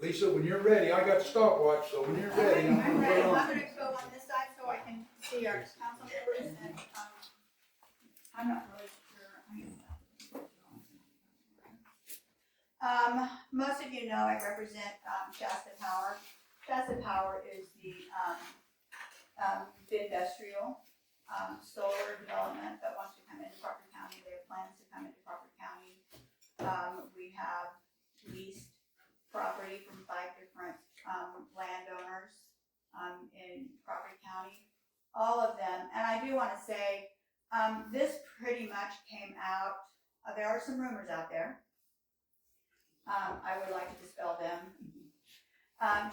Lisa, when you're ready, I got the stopwatch, so when you're ready, I'm I'm gonna ready, put I'm on. gonna go on this side so I can see our council members and, I'm not really sure. Most of you know I represent, Shasta Power. Shasta Power is the, industrial, solar development that wants to come into Crawford County. They have plans to come into Crawford County. We have leased property from 5 different, landowners, in Crawford County. All of them, and I do wanna say, this pretty much came out, there are some rumors out there. I would like to dispel them.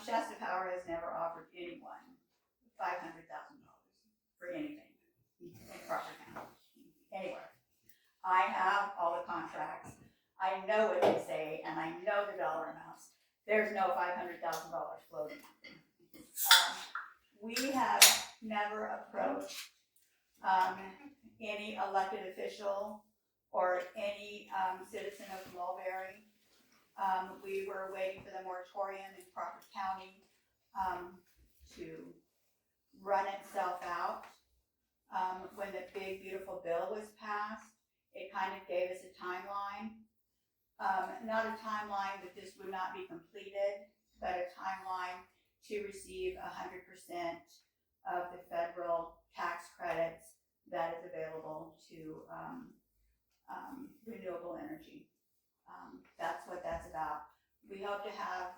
Shasta Power has never offered anyone $500,000 for anything in Crawford County, anywhere. I have all the contracts, I know what they say, and I know the dollar amounts. There's no $500,000 floating. We have never approached, any elected official or any, citizen of Mulberry. We were waiting for the moratorium in Crawford County, to run itself out. When the big beautiful bill was passed, it kind of gave us a timeline. Not a timeline that this would not be completed, but a timeline to receive 100% of the federal tax credits that is available to renewable energy. That's what that's about. We hope to have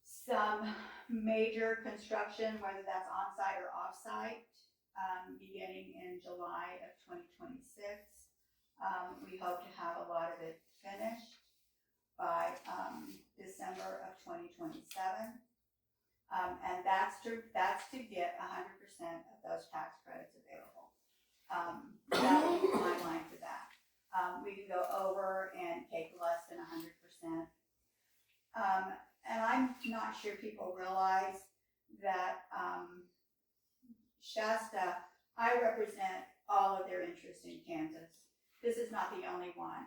some major construction, whether that's on-site or off-site, beginning in July of 2026. We hope to have a lot of it finished by December of 2027. And that's to get 100% of those tax credits available. That would be the timeline for that. We can go over and take less than 100%. And I'm not sure people realize that Shasta, I represent all of their interests in Kansas. This is not the only one.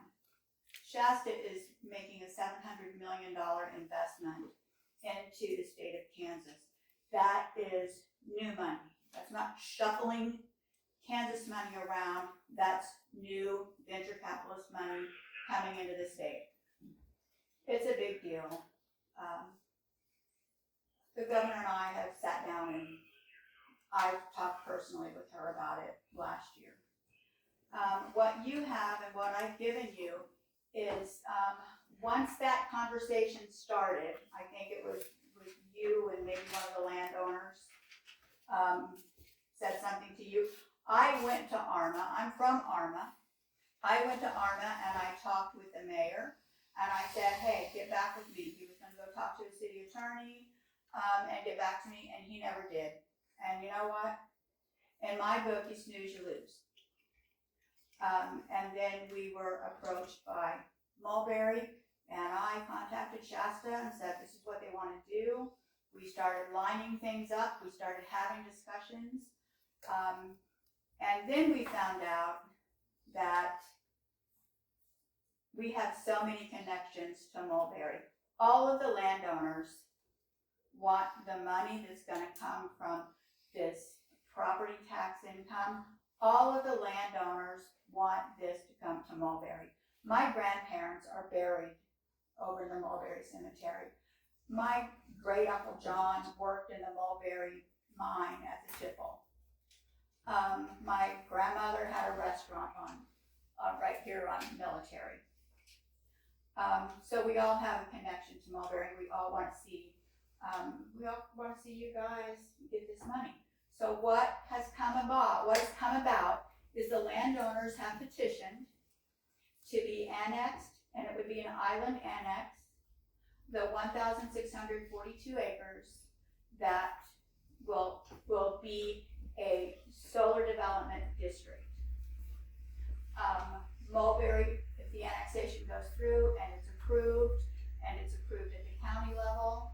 Shasta is making a $700 million investment into the state of Kansas. That is new money. That's not shuffling Kansas money around. That's new venture capitalist money coming into the state. It's a big deal. The governor and I have sat down and I've talked personally with her about it last year. What you have and what I've given you is, once that conversation started, I think it was you and maybe one of the landowners, said something to you. I went to Arma, I'm from Arma. I went to Arma and I talked with the mayor and I said, hey, get back with me. He was gonna go talk to the city attorney, and get back to me, and he never did. And you know what? In my book, you snooze, you lose. And then we were approached by Mulberry, and I contacted Shasta and said, this is what they want to do. We started lining things up. We started having discussions. And then we found out that we have so many connections to Mulberry. All of the landowners want the money that's going to come from this property tax income. All of the landowners want this to come to Mulberry. My grandparents are buried over in the Mulberry Cemetery. My great uncle John worked in the Mulberry mine as a tipple. My grandmother had a restaurant on right here on Military. So we all have a connection to Mulberry. We all want to see you guys get this money. So what has come about is the landowners have petitioned to be annexed, and it would be an island annex, the 1,642 acres that will be a solar development district. Mulberry, if the annexation goes through and it's approved at the county level,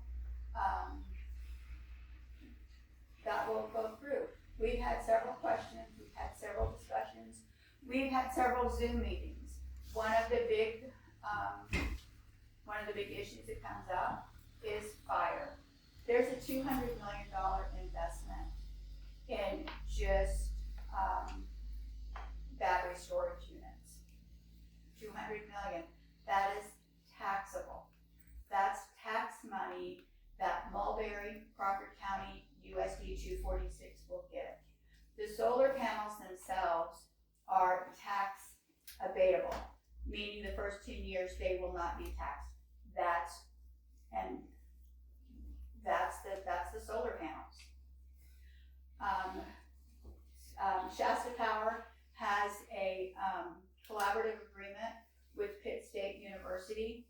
that will go through. We've had several questions, we've had several discussions, we've had several Zoom meetings. One of the big big issues that comes up is fire. There's a $200 million investment in just, battery storage units. 200 million, that is taxable. That's tax money that Mulberry, Crawford County, USD 246 will get. The solar panels themselves are tax abatable, meaning the first 10 years they will not be taxed. That's the solar panels. Shasta Power has a collaborative agreement with Pitt State University,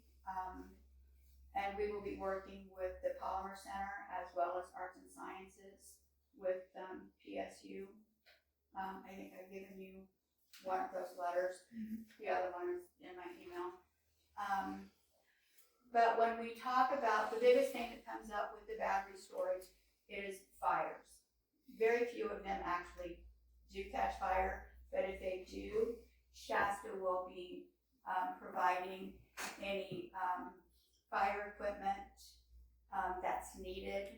and we will be working with the Polymer Center as well as Arts and Sciences with PSU. I think I've given you one of those letters. The other one is in my email. But when we talk about the biggest thing that comes up with the battery storage is fires. Very few of them actually do catch fire, but if they do, Shasta will be providing any fire equipment that's needed,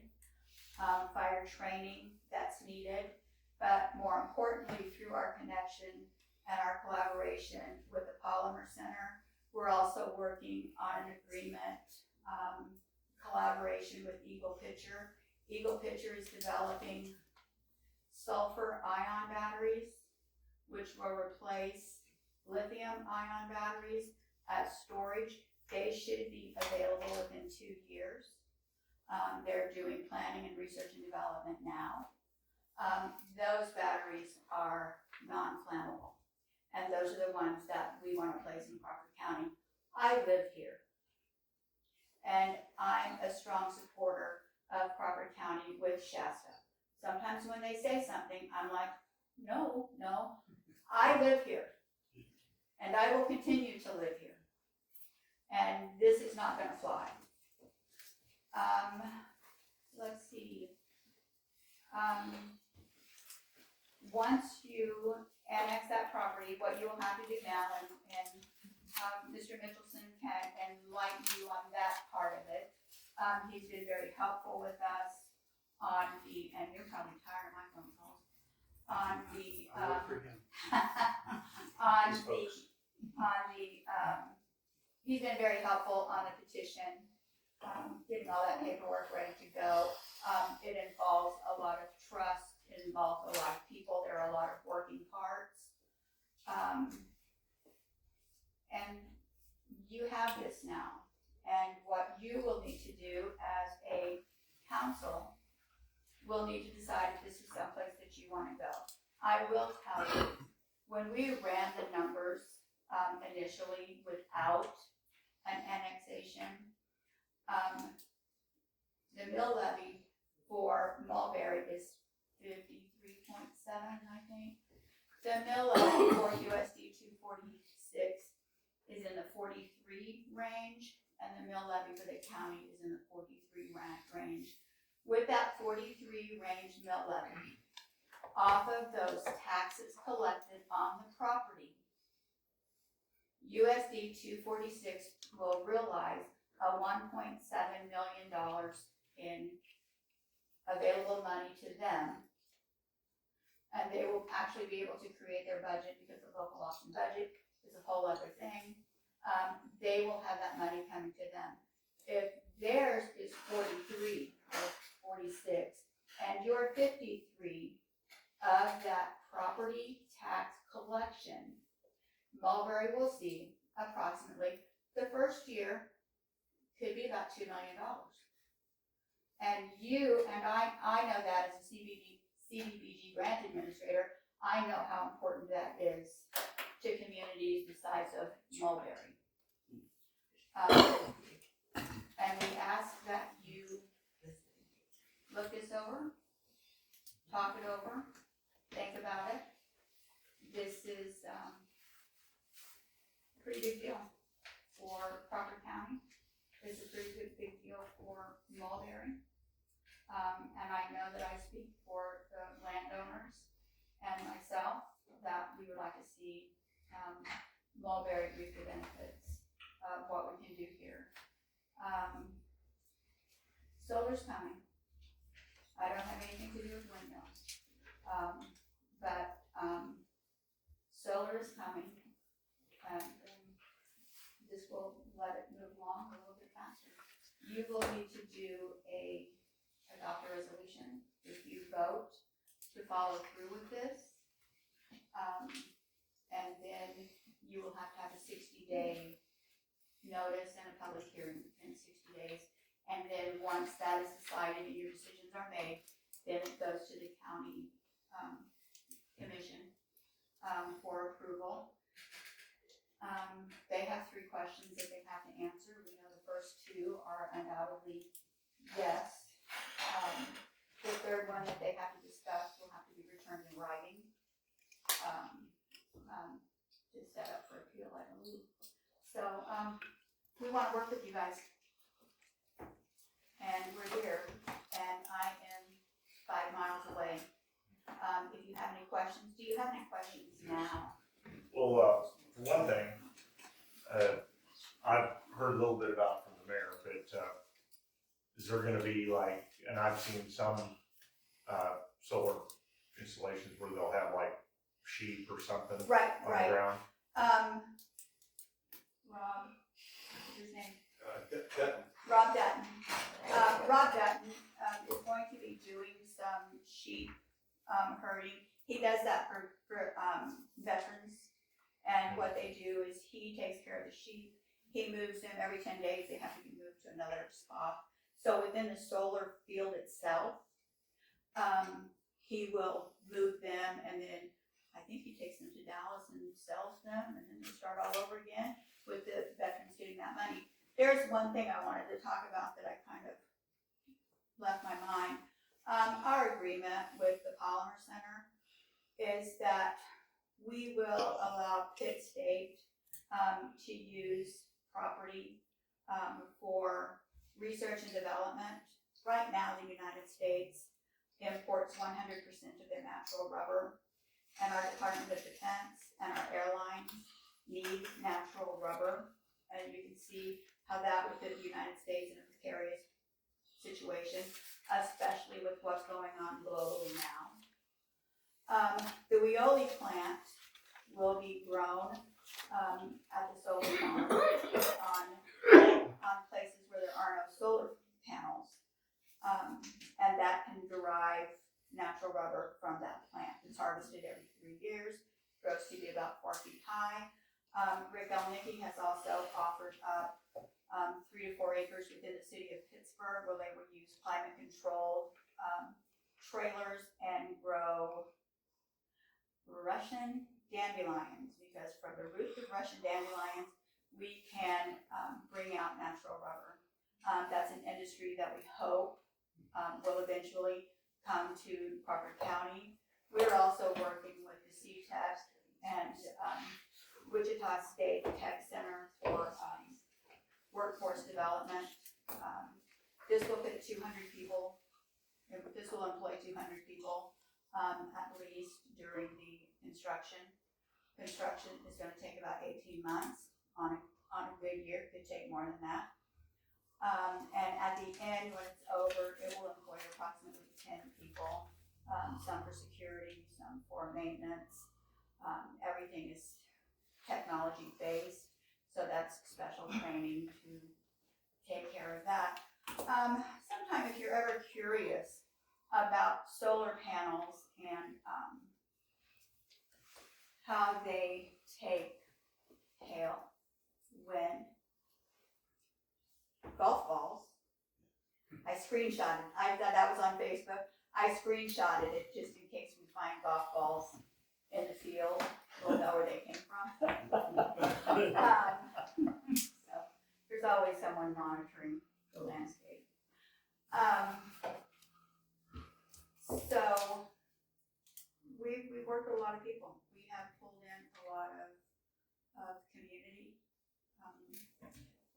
fire training that's needed, but more importantly, through our connection and our collaboration with the Polymer Center, we're also working on an agreement, collaboration with EaglePicher. EaglePicher is developing Sulfur-Ion batteries, which will replace lithium-ion batteries as storage. They should be available within 2 years. They're doing planning and research and development now. Those batteries are non-flammable, and those are the ones that we want to place in Crawford County. I live here, and I'm a strong supporter of Crawford County with Shasta. Sometimes when they say something, I'm like, no, I live here, and I will continue to live here, and this is not going to fly. Let's see. Once you annex that property, what you will have to do now, and Mr. Mitchelson can enlighten you on that part of it. He's been very helpful with us on the, and you're probably tired of my phone calls, on the, he's been very helpful on the petition, getting all that paperwork ready to go. It involves a lot of trust, it involves a lot of people, there are a lot of working parts. And you have this now, and what you will need to do as a council will need to decide if this is someplace that you want to go. I will tell you, when we ran the numbers initially without an annexation, the mill levy for Mulberry is 53.7, I think. The mill levy for USD 246 is in the 43 range, and the mill levy for the county is in the 43 range. With that 43 range mill levy, off of those taxes collected on the property, USD 246 will realize a $1.7 million in available money to them, and they will actually be able to create their budget because the local option budget is a whole other thing. They will have that money coming to them. If theirs is 43 or 46, and your 53 of that property tax collection, Mulberry will see approximately the first year could be about $2 million. And you and I know that as a CDBG grant administrator, I know how important that is to communities the size of Mulberry. And we ask that you look this over, talk it over, think about it. This is a pretty big deal for Crawford County. It's a pretty big deal for Mulberry. And I know that I speak for the landowners and myself that we would like to see Mulberry reap the benefits of what we can do here. solar's coming. I don't have anything to do with windmills. But solar is coming, and this will let it move along a little bit faster. You will need to adopt a resolution if you vote to follow through with this. And then you will have to have a 60-day notice and a public hearing in 60 days. And then once that is decided and your decisions are made, then it goes to the county commission for approval. They have 3 questions that they have to answer. We know the first 2 are undoubtedly yes. The third one that they have to discuss will have to be returned in writing to set up for appeal, I believe. So we want to work with you guys. And we're here, and I am 5 miles away. If you have any questions, do you have any questions now? Well, for one thing, I've heard a little bit about it from the mayor, but is there going to be like, and I've seen some solar installations where they'll have like sheep or something on the ground. Rob, what's his name? Dutton. Rob Dutton. Rob Dutton is going to be doing some sheep herding. He does that for veterans, and what they do is he takes care of the sheep. He moves them every 10 days. They have to be moved to another spot. So within the solar field itself, he will move them, and then I think he takes them to Dallas and sells them, and then they start all over again with the veterans getting that money. There's one thing I wanted to talk about that I kind of left my mind. Our agreement with the Polymer Center is that we will allow Pitt State to use property for research and development. Right now, the United States imports 100% of their natural rubber, and our Department of Defense and our airlines need natural rubber, and you can see how that would put the United States in a precarious situation, especially with what's going on globally now. The Weoli plant will be grown at the solar farm on places where there are no solar panels, and that can derive natural rubber from that plant. It's harvested every 3 years, grows to be about 4 feet high. Rick Elnicki has also offered up 3 to 4 acres within the city of Pittsburgh where they will use climate-controlled trailers and grow Russian dandelions, because from the roots of Russian dandelions, we can bring out natural rubber. That's an industry that we hope will eventually come to Crawford County. We're also working with the CTEC and Wichita State Tech Center for workforce development. This will put 200 people, this will employ 200 people at least during the construction. Construction is going to take about 18 months. On a good year, it could take more than that. And at the end, when it's over, it will employ approximately 10 people, some for security, some for maintenance. Everything is technology based, so that's special training to take care of that. Sometime if you're ever curious about solar panels and how they take hail, wind, golf balls. I screenshotted. That was on Facebook. I screenshotted it just in case we find golf balls in the field. We'll know where they came from. So there's always someone monitoring the landscape. So we work with a lot of people. We have pulled in a lot of community.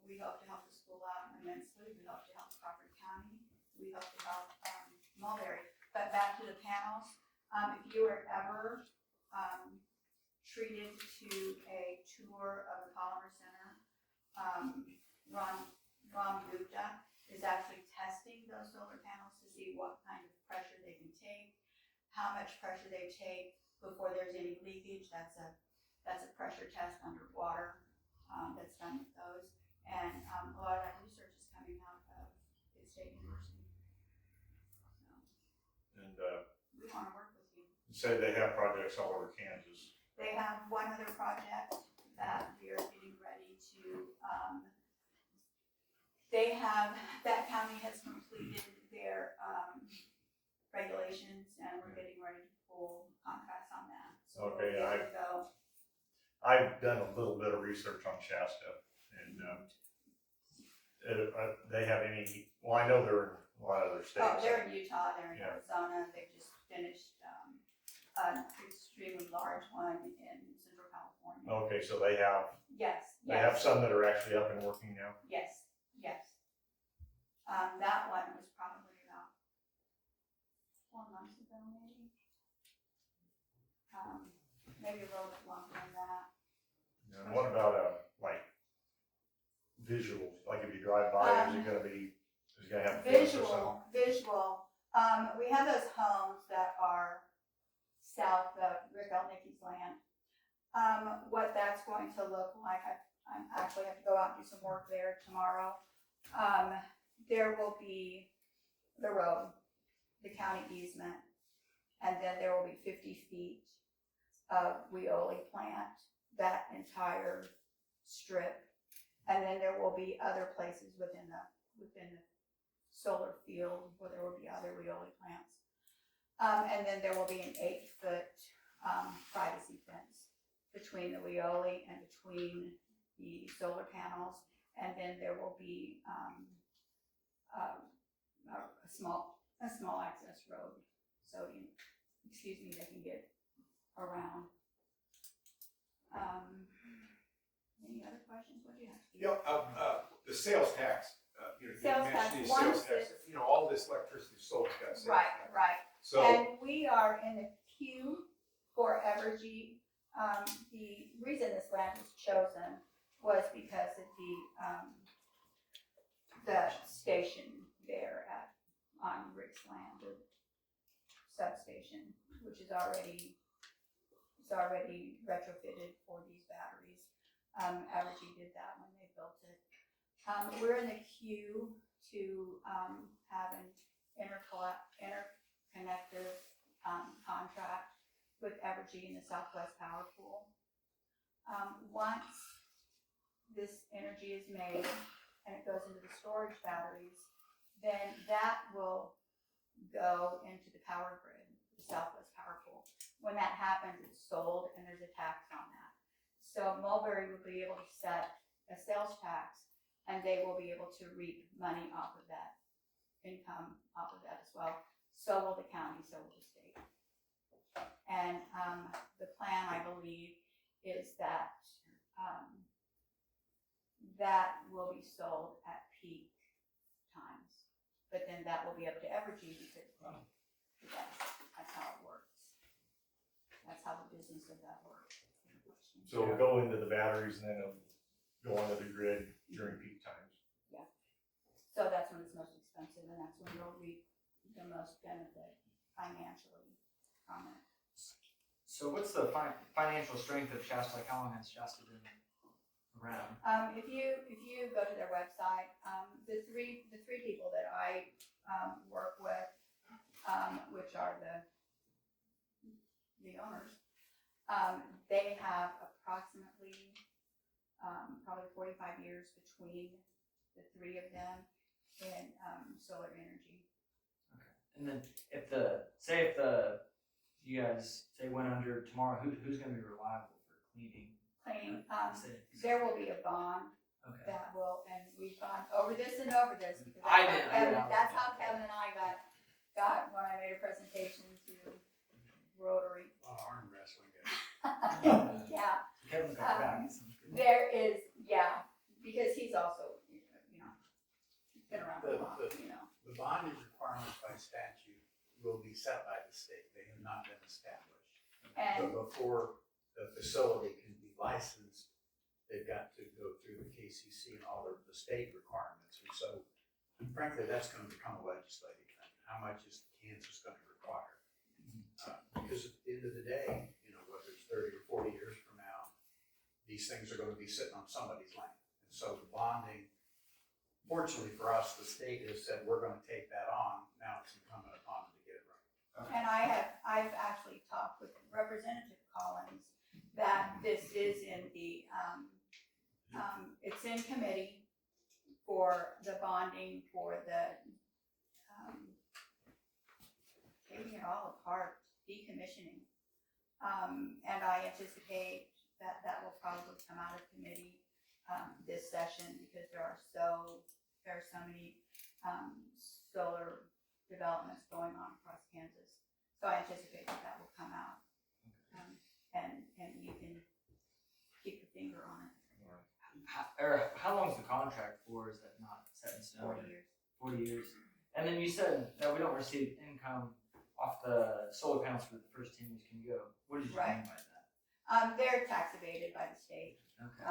We hope to help the school out immensely. We hope to help Crawford County. We hope to help Mulberry. But back to the panels, if you were ever treated to a tour of the Polymer Center, Ron Gupta is actually testing those pressure they take before there's any leakage. That's a pressure test underwater, that's done with those. And, a lot of that research is coming out of the State University. So, And, we wanna work with you. say they have projects all over Kansas. They have one other project that we are getting ready to, that county has completed their, regulations, and we're getting ready to pull contracts on that. So we'll Okay, be able to go. I've done a little bit of research on Shasta, and they have any, well, I know they're in a lot of other states. Oh, they're in Utah, they're in Yeah. Arizona, they just finished, an extremely large one in Central California. Okay, so they have Yes, some that are actually up and working now. yes. That one was probably about 4 months ago, maybe. Maybe a little bit longer than that. And what about, like, visuals, like if you drive by, is it gonna have visuals or something? Visual. We have those homes that are south of Rick Elnicky's land. What that's going to look like, I actually have to go out and do some work there tomorrow. There will be the road, the county easement, and then there will be 50 feet of Weoli plant, that entire strip. And then there will be other places within the solar field where there will be other Weoli plants. And then there will be an 8-foot privacy fence between the Weoli and between the solar panels. And then there will be a small access road, so they can get around. Any other questions? What do you have? The sales tax, you Sales tax, mentioned the once sales tax, all this electricity sold got sales tax. Right. So, And we are in the queue for Evergy. The reason this land was chosen was because of the station there on Rick's land, the substation, which is already retrofitted for these batteries. Evergy did that when they built it. We're in the queue to have an interconnected contract with Evergy and the Southwest Power Pool. Once this energy is made and it goes into the storage batteries, then that will go into the power grid, the Southwest Power Pool. When that happens, it's sold and there's a tax on that. So Mulberry will be able to set a sales tax, and they will be able to reap money off of that, income off of that as well. So will the county, so will the state. And the plan, I believe, is that that will be sold at peak times. But then that will be up to Evergy because that's how it works. That's how the business of that works. So it'll go into the batteries and then it'll go onto the grid during peak times. Yeah. So that's when it's most expensive, and that's when you'll reap the most benefit financially from it. So what's the financial strength of Shasta? Like how long has Shasta been around? If you go to their website, the three people that I work with, which are the owners, they have approximately probably 45 years between the three of them in solar energy. Okay. And then if you guys say went under tomorrow, who's going to be reliable for cleaning? There will be a bond. Okay. That will, and we've gone over this and over this. Because that's how Kevin and I got when I made a presentation to Rotary. arm wrestling guy. Yeah. Kevin got back. There is, because he's also, been around a lot, The bonding requirements by statute will be set by the state. They have not been established. And But before the facility can be licensed, they've got to go through the KCC and all of the state requirements. And so, frankly, that's going to become a legislative thing. How much is Kansas going to require? because at the end of the day, you know, whether it's 30 or 40 years from now, these things are gonna be sitting on somebody's land. And so the bonding, fortunately for us, the state has said, we're gonna take that on, now it's incumbent upon them to get it right. And I've actually talked with Representative Collins that this is in the, it's in committee for the bonding, for the, taking it all apart, decommissioning. And I anticipate that that will probably come out of committee, this session, because there are so many, solar developments going on across Kansas. So I anticipate that that will come out. And you can keep your finger on it. How long is the contract for? Is that not set in stone? 40 years. 40 years. And then you said that we don't receive income off the solar panels for the first 10 years. Can you go? What did you Right. mean by that? They're tax evaded by the state. Okay.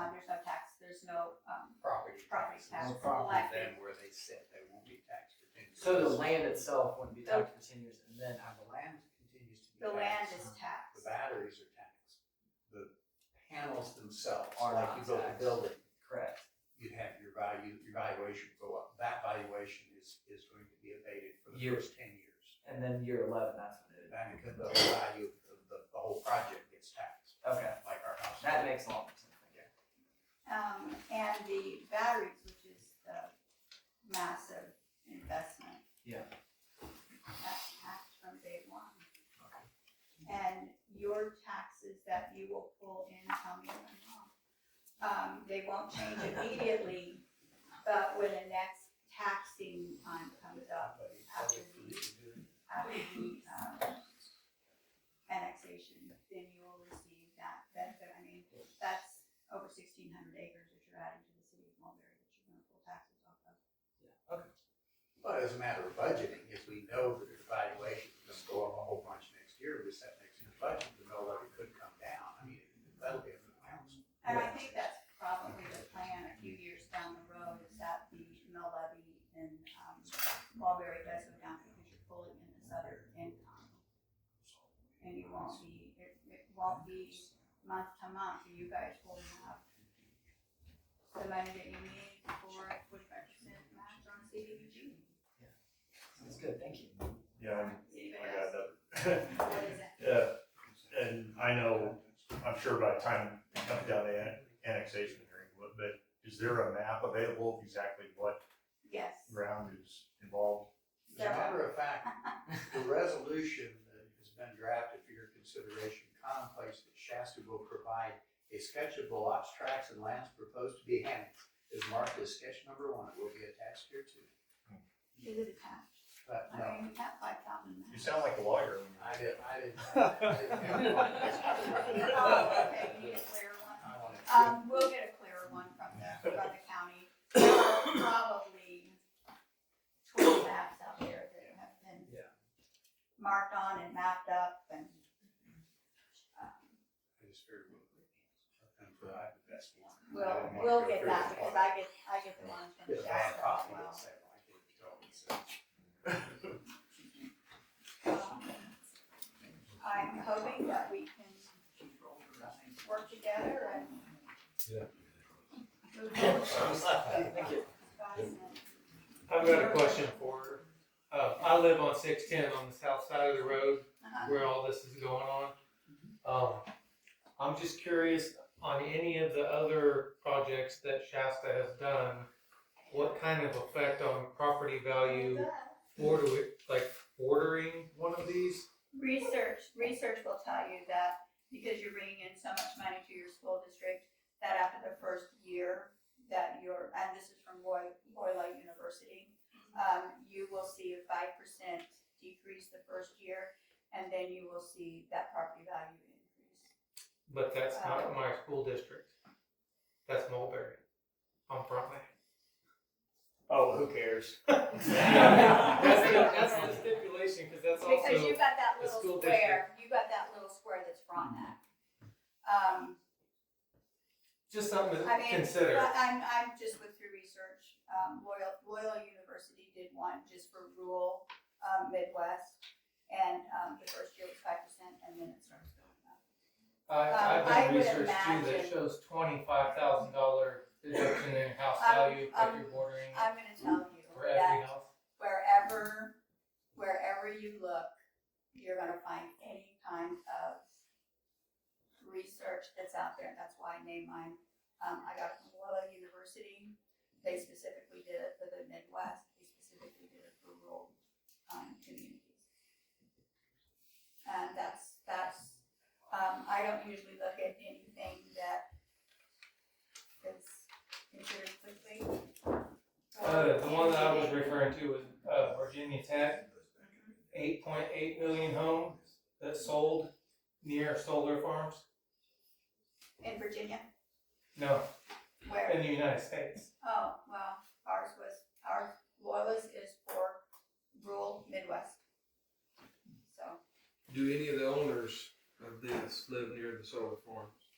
There's no Property property taxes. tax No property, collected. Then where they sit, they won't be taxed for 10 years. So the land itself wouldn't be taxed for 10 years, and then Now, the land continues to be The land taxed. is taxed. The batteries are taxed. The panels themselves, Are like not you build a taxed. building, correct. you'd have your valuation go up. That valuation is going to be abated for the Year. first 10 years. And then year 11, that's when it. Then the value of the whole project gets taxed, Okay, like our house. that makes a lot more sense. And the batteries, which is the massive investment. Yeah. That's taxed from day one. And your taxes that you will pull in, tell me when wrong. They won't change immediately, but when the next taxing time comes up, after the annexation, then you will receive that benefit. I mean, that's over 1,600 acres that you're adding to the city of Mulberry that you're gonna pull taxes off of. But as a matter of budgeting, if we know that the valuation is going to go up a whole bunch next year, we set next year's budget, the mill levy could come down. I mean, that'll be a mountain. And I think that's probably the plan a few years down the road, is that the mill levy in Mulberry does go down because you're pulling in this other income. And you won't be, it won't be month to month, you guys will have the money that you need for 45% match on CDBG. That's good, thank you. Yeah, Anybody I got else? another. What is it? Yeah, and I know, I'm sure by the time it comes down to annexation hearing, but is there a map available of exactly what Yes. ground is involved? As a matter of fact, the resolution that has been drafted for your consideration contemplates that Shasta will provide a sketch of the lots, tracts, and lands proposed to be annexed. Is marked as sketch number 1. It will be attached here too. Is it attached? But I no, mean, we have 5,000 You maps. sound like a lawyer. I didn't Oh, okay, you need a clearer one? I wanted We'll get a clearer one from the county. There are probably 20 maps out there that have been marked on and mapped up and, I just figured and provide the best one. I we'll, didn't wanna we'll go get through that the because one. I get the ones from Get a bad Shasta as copy well. and say, well, I gave it to him, so. I'm hoping that we can work together and move forward. Thank you. I've got a question for her. I live on 610 on the south side of the road Uh-huh. where all this is going on. I'm just curious on any of the other projects that Shasta has done, what kind of effect on property value bordering one of these? Research will tell you that because you're bringing in so much money to your school district, that after the first year that you're, and this is from Loyola University, you will see a 5% decrease the first year, and then you will see that property value increase. But that's not my school district. That's Mulberry on Frontline. Oh, who cares? That's the stipulation, because that's also. Because you got that the little school square, you got that little square that's Frontenac. Just something to I mean, consider. I'm just went through research. Loyola University did one just for rural Midwest, and the first year was 5%, and and then it starts going up. I've I done would research too that imagine- shows $25,000 deduction in house I'm- value if I'm- you're bordering I'm gonna tell you for every that house. wherever you look, you're gonna find any kind of research that's out there. That's why I named mine. I got it from Loyola University. They specifically did it for the Midwest. They specifically did it for rural communities. And that's I don't usually look at anything that is considered clickbait. The one that I was referring to was Virginia Tech, 8.8 million homes that sold near solar farms. In Virginia, No, where? in the United States. Oh, well, our Loyalist is for rural Midwest. So, Do any of the owners of this live near the solar farms?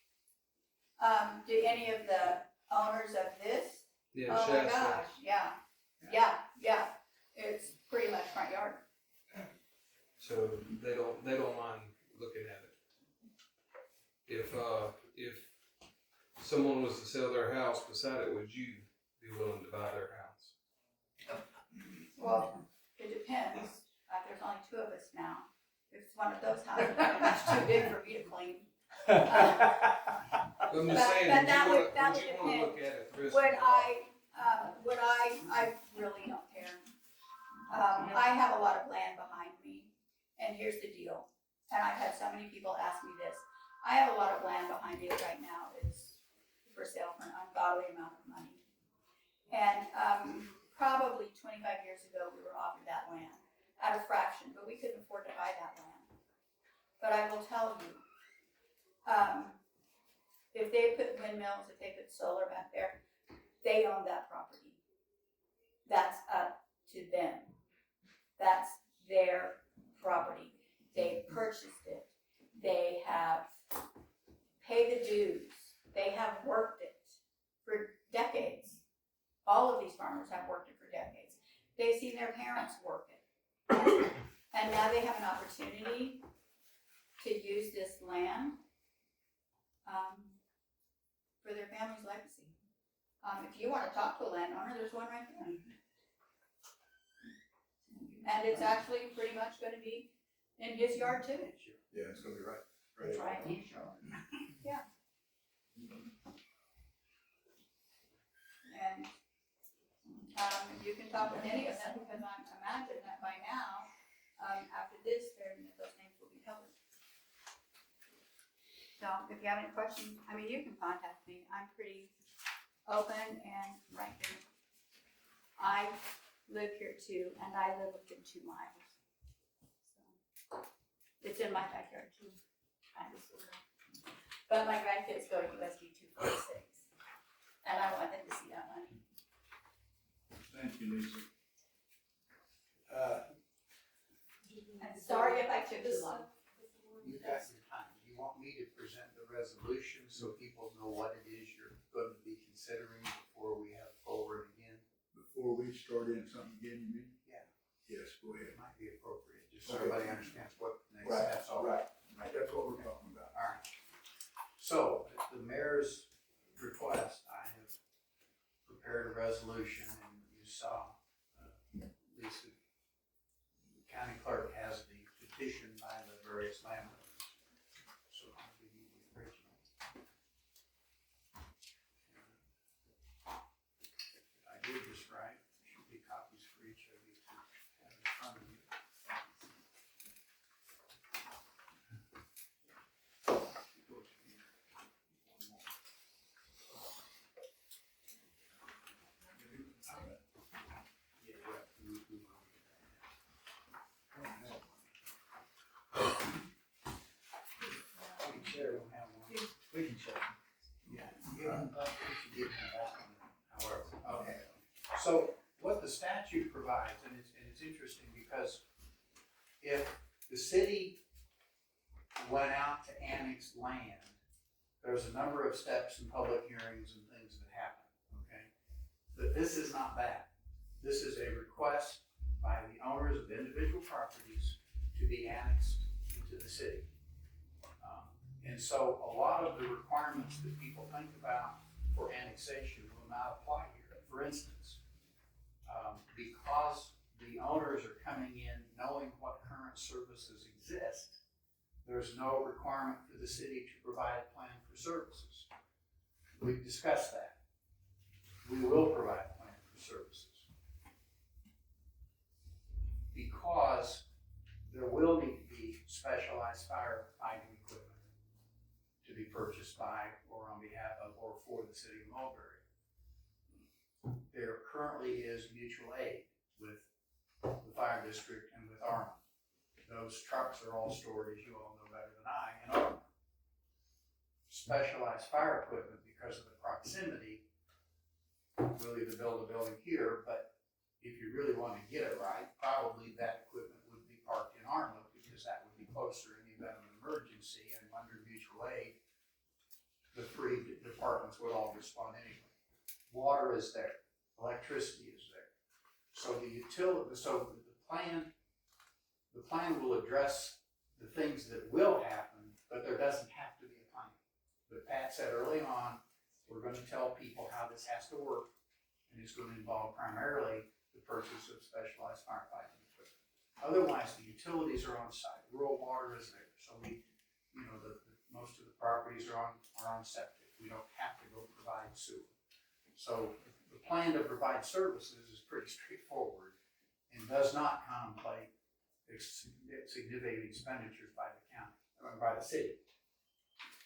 do any of the owners of this? Yeah, Oh my Shasta. gosh, yeah. It's pretty much front yard. So they don't mind looking at it. If someone was to sell their house beside it, would you be willing to buy their house? Well, it depends. There's only two of us now. If it's one of those houses, it's too big for me to clean. I'm just saying, but that would would- that you would wanna depend. look at it? the risk Would involved? I really don't care. I have a lot of land behind me, and here's the deal, and I've had so many people ask me this. I have a lot of land behind me that right now is for sale for an ungodly amount of money. And, probably 25 years ago, we were offered that land at a fraction, but we couldn't afford to buy that land. But I will tell you, if they put windmills, if they put solar back there, they own that property. That's up to them. That's their property. They purchased it. They have paid the dues. They have worked it for decades. All of these farmers have worked it for decades. They've seen their parents work it. And now they have an opportunity to use this land for their family's legacy. If you want to talk to a landowner, there's one right there. And it's actually pretty much going to be in his yard too. Yeah, it's gonna be right. It's right. Yeah. And you can talk with any of them because I imagine that by now, after this, those names will be covered. So if you have any questions, I mean, you can contact me. I'm pretty open and right there. I live here too, and I live within 2 miles. So it's in my backyard too, kind of sort of. But my grandkids go to USD 246, and I want them to see that money. Thank you, Lisa. I'm sorry if I took too long. You got your time. You want me to present the resolution so people know what it is you're going to be considering before we have forward again? Before we start in something again, you mean? Yeah. Yes, go ahead. It might be appropriate, just so Okay. everybody understands what the next Right, steps are. right. That's what we're talking about. All right. So, at the mayor's request, I have prepared a resolution, and you saw, Lisa, the county clerk has the petition by the various landowners. So I'll give you the original. If I did this right, there should be copies for each of you to have in front of you. Share, we'll have one. We can check. Yeah, you can give him that one, however. Okay. So what the statute provides, and it's interesting because if the city went out to annex land, there's a number of steps and public hearings and things that happen, okay? But this is not that. This is a request by the owners of individual properties to be annexed into the city. And so a lot of the requirements that people think about for annexation will not apply here. For instance, because the owners are coming in knowing what current services exist, there's no requirement for the city to provide a plan for services. We've discussed that. We will provide a plan for services. Because there will need to be specialized firefighting equipment to be purchased by or on behalf of or for the city of Mulberry. There currently is mutual aid with the fire district and with Arma. Those trucks are all stored, as you all know better than I, in Arma. Specialized fire equipment, because of the proximity, we'll either build a building here, but if you really want to get it right, probably that equipment would be parked in Arma, because that would be closer in the event of an emergency, and under mutual aid, the three departments would all respond anyway. Water is there, electricity is there. So the plan will address the things that will happen, but there doesn't have to be a plan. But Pat said early on, we're going to tell people how this has to work, and it's going to involve primarily the purchase of specialized firefighting equipment. Otherwise, the utilities are on site, rural water is there, so most of the properties are on septic. We don't have to go provide sewer. So the plan to provide services is pretty straightforward and does not contemplate significant expenditures by the county, or by the city.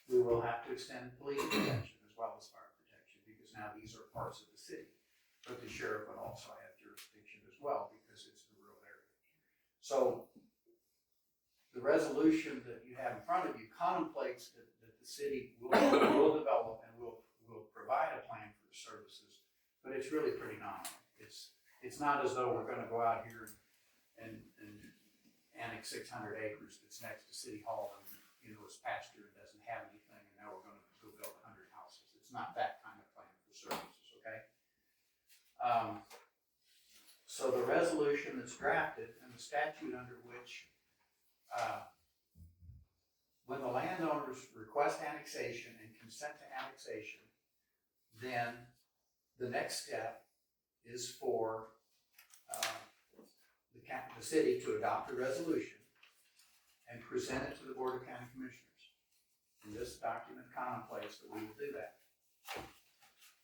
We will have to extend police protection as well as fire protection, because now these are parts of the city. But the sheriff would also have jurisdiction as well, because it's the rural area. So the resolution that you have in front of you contemplates that the city will develop and will provide a plan for the services, but it's really pretty nominal. It's not as though we're going to go out here and annex 600 acres that's next to City Hall and it's pasture and doesn't have anything, and now we're going to go build 100 houses. It's not that kind of plan for services, okay? So the resolution that's drafted and the statute under which when the landowners request annexation and consent to annexation, then the next step is for the city to adopt a resolution and present it to the Board of County Commissioners. And this document contemplates that we will do that.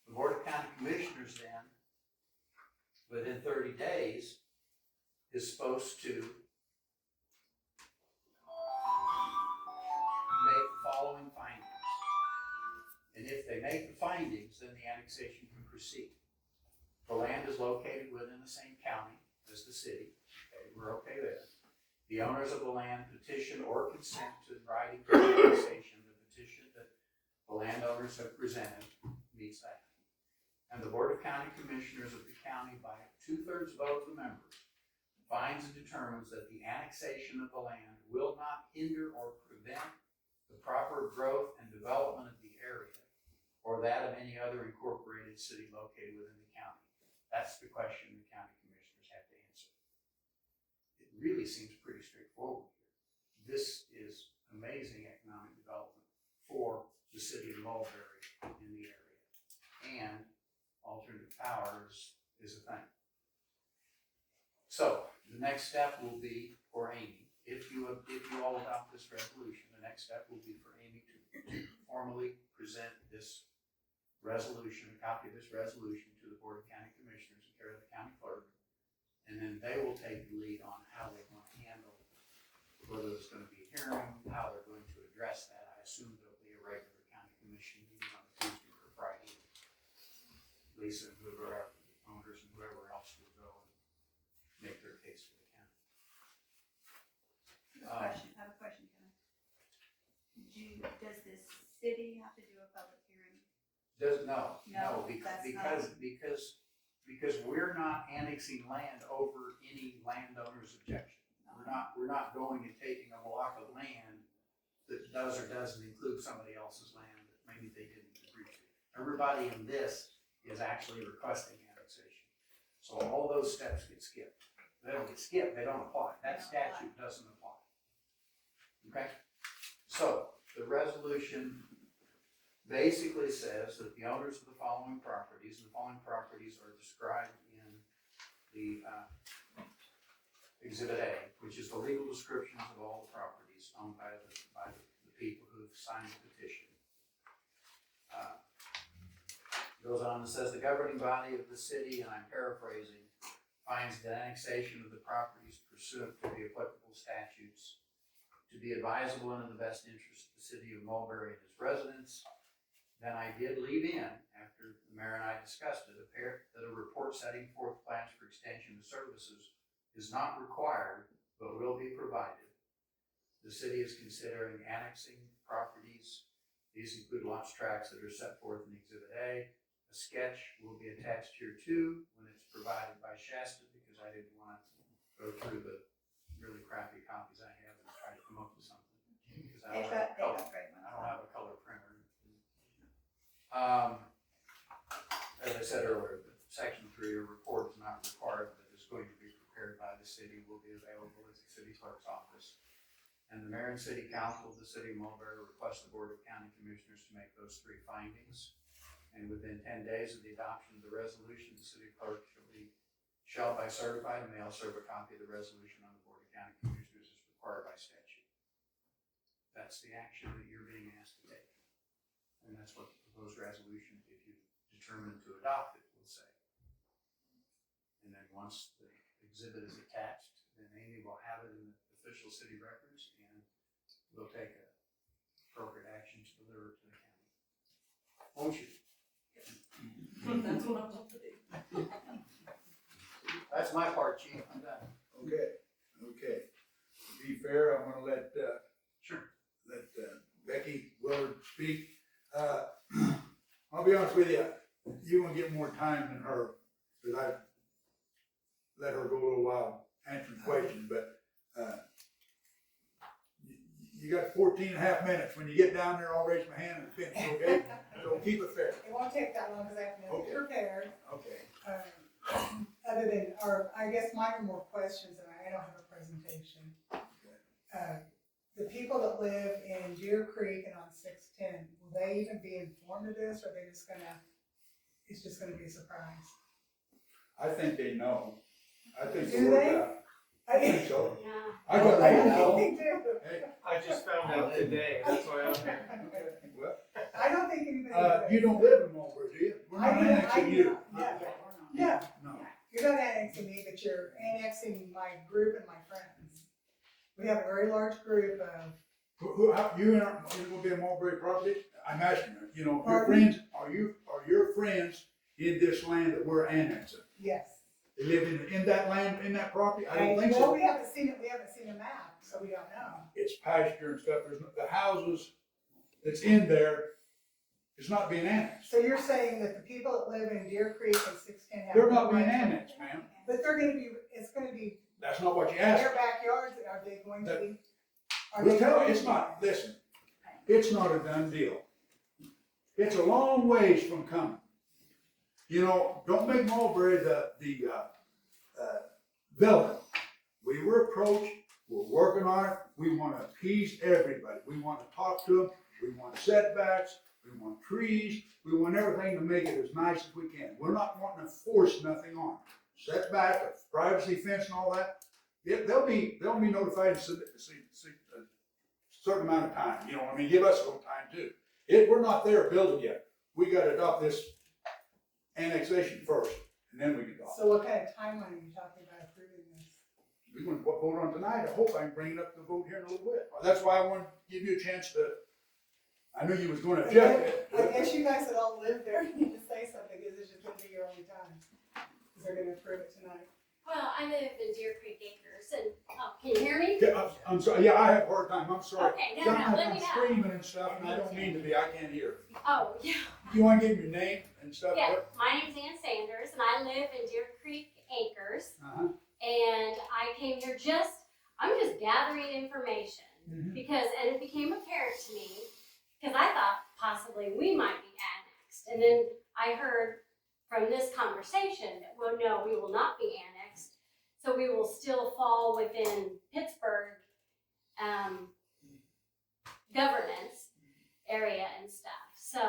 The Board of County Commissioners then, within 30 days, is supposed to make the following findings. And if they make the findings, then the annexation can proceed. The land is located within the same county as the city. Okay, we're okay there. The owners of the land petition or consent to writing for annexation. The petition that the landowners have presented meets that. And the Board of County Commissioners of the county, by 2/3 vote of the members, finds and determines that the annexation of the land will not hinder or prevent the proper growth and development of the area or that of any other incorporated city located within the county. That's the question the county commissioners have to answer. It really seems pretty straightforward here. This is amazing economic development for the city of Mulberry in the area. And alternative power is a thing. So the next step will be for Amy. If you all adopt this resolution, the next step will be for Amy to formally present this resolution, a copy of this resolution, to the Board of County Commissioners in care of the county clerk. And then they will take the lead on how they want to handle, whether it's going to be a hearing, how they're going to address that. I assume there'll be a regular county commission meeting on Tuesday or Friday. Lisa and whoever, owners and whoever else will go and make their case for the county. I have a question, Kevin. Does the city have to do a public hearing? Because we're not annexing land over any landowner's objection. We're not going and taking a block of land that does or doesn't include somebody else's land that maybe they didn't agree to. Everybody in this is actually requesting annexation. So all those steps get skipped. They don't get skipped, they don't apply. That statute doesn't apply. Okay? So The resolution basically says that the owners of the following properties, and the following properties are described in the Exhibit A, which is the legal descriptions of all the properties owned by the people who have signed the petition. Goes on and says the governing body of the city, and I'm paraphrasing, finds the annexation of the properties pursuant to the applicable statutes to be advisable and in the best interest of the city of Mulberry and its residents. Then I did leave in, after the mayor and I discussed it, that a report setting forth plans for extension of services is not required, but will be provided. The city is considering annexing properties. These include lots tracts that are set forth in Exhibit A. A sketch will be attached here too when it's provided by Shasta, because I didn't want to go through the really crappy copies I have and try to come up with something. Because I don't have a color, I don't have a color printer. As I said earlier, Section 3, a report is not required, but is going to be prepared by the city, will be available at the city clerk's office. And the mayor and city council of the city of Mulberry request the board of county commissioners to make those 3 findings. And within 10 days of the adoption of the resolution, the city clerk shall by certified mail serve a copy of the resolution on the board of county commissioners as required by statute. That's the action that you're being asked to take. And that's what the proposed resolution, if you determine to adopt it, will say. And then once the exhibit is attached, then Amy will have it in the official city records, and we'll take appropriate action to deliver it to the county. Won't you? That's what I'm up to do. That's my part, chief. I'm done. Okay. To be fair, I'm gonna let Sure. Becky Willard speak. I'll be honest with you, you're gonna get more time than her, because I let her go a little while answering questions, but you got 14 and a half minutes. When you get down there, I'll raise my hand and finish, okay? So keep it fair. It won't take that long because I have to Okay. be prepared. Okay. Other than, or I guess mine are more questions and I don't have a presentation. The people that live in Deer Creek and on 610, will they even be informed of this, or are they just gonna, it's just gonna be a surprise? I think they know. I think Do the they? word out. I think so. Yeah. I got I right don't now. think they do. Hey, I just found out today, that's why I'm here. well, I don't think anybody does. you don't live in Mulberry, do you? We're not annexing you. No, No. you're not annexing me, but you're annexing my group and my friends. We have a very large group of, You gonna be a Mulberry property? I'm asking you, your Pardon? friends, are your friends in this land that we're annexing? yes. They live in that land, in that property? I don't think Well, so. we haven't seen a map, so we don't know. It's pasture and stuff, the houses that's in there is not being annexed. So you're saying that the people that live in Deer Creek and 610 have. They're not no being right to- annexed, ma'am. But they're gonna be, it's gonna be That's not what you their asked. backyards, are they going to be? Are We'll they tell going you, it's to- not, listen, it's not a done deal. It's a long ways from coming. Don't make Mulberry the villain. We were approached, we're working on it, we want to appease everybody. We want to talk to them, we want setbacks, we want trees, we want everything to make it as nice as we can. We're not wanting to force nothing on them. Setback, a privacy fence and all that, they'll be notified in a certain amount of time, give us a little time too. We're not there building yet. We gotta adopt this annexation first, and then we can talk. So what kind of timeline are you talking about approving this? We're gonna vote on tonight. I hope I can bring it up to vote here in a little bit. That's why I wanted to give you a chance to, I knew you was gonna object. I guess you guys that all live there need to say something, because it's just gonna be your only time. Because they're gonna approve it tonight. Well, I live in Deer Creek Acres, and can you hear me? Yeah, I'm sorry, I have a hard time, I'm sorry. Okay, no, Sometimes let me I'm know. screaming and stuff, and I don't mean to be, I can't hear. Oh, yeah. You wanna give me your name and stuff? Yeah, my name's Ann Sanders, and I live in Deer Creek Acres, Uh-huh. and I came here I'm just gathering information, Mhm. and it became apparent to me, because I thought possibly we might be annexed, and then I heard from this conversation that, well, no, we will not be annexed, so we will still fall within Pittsburgh governance, area and stuff. So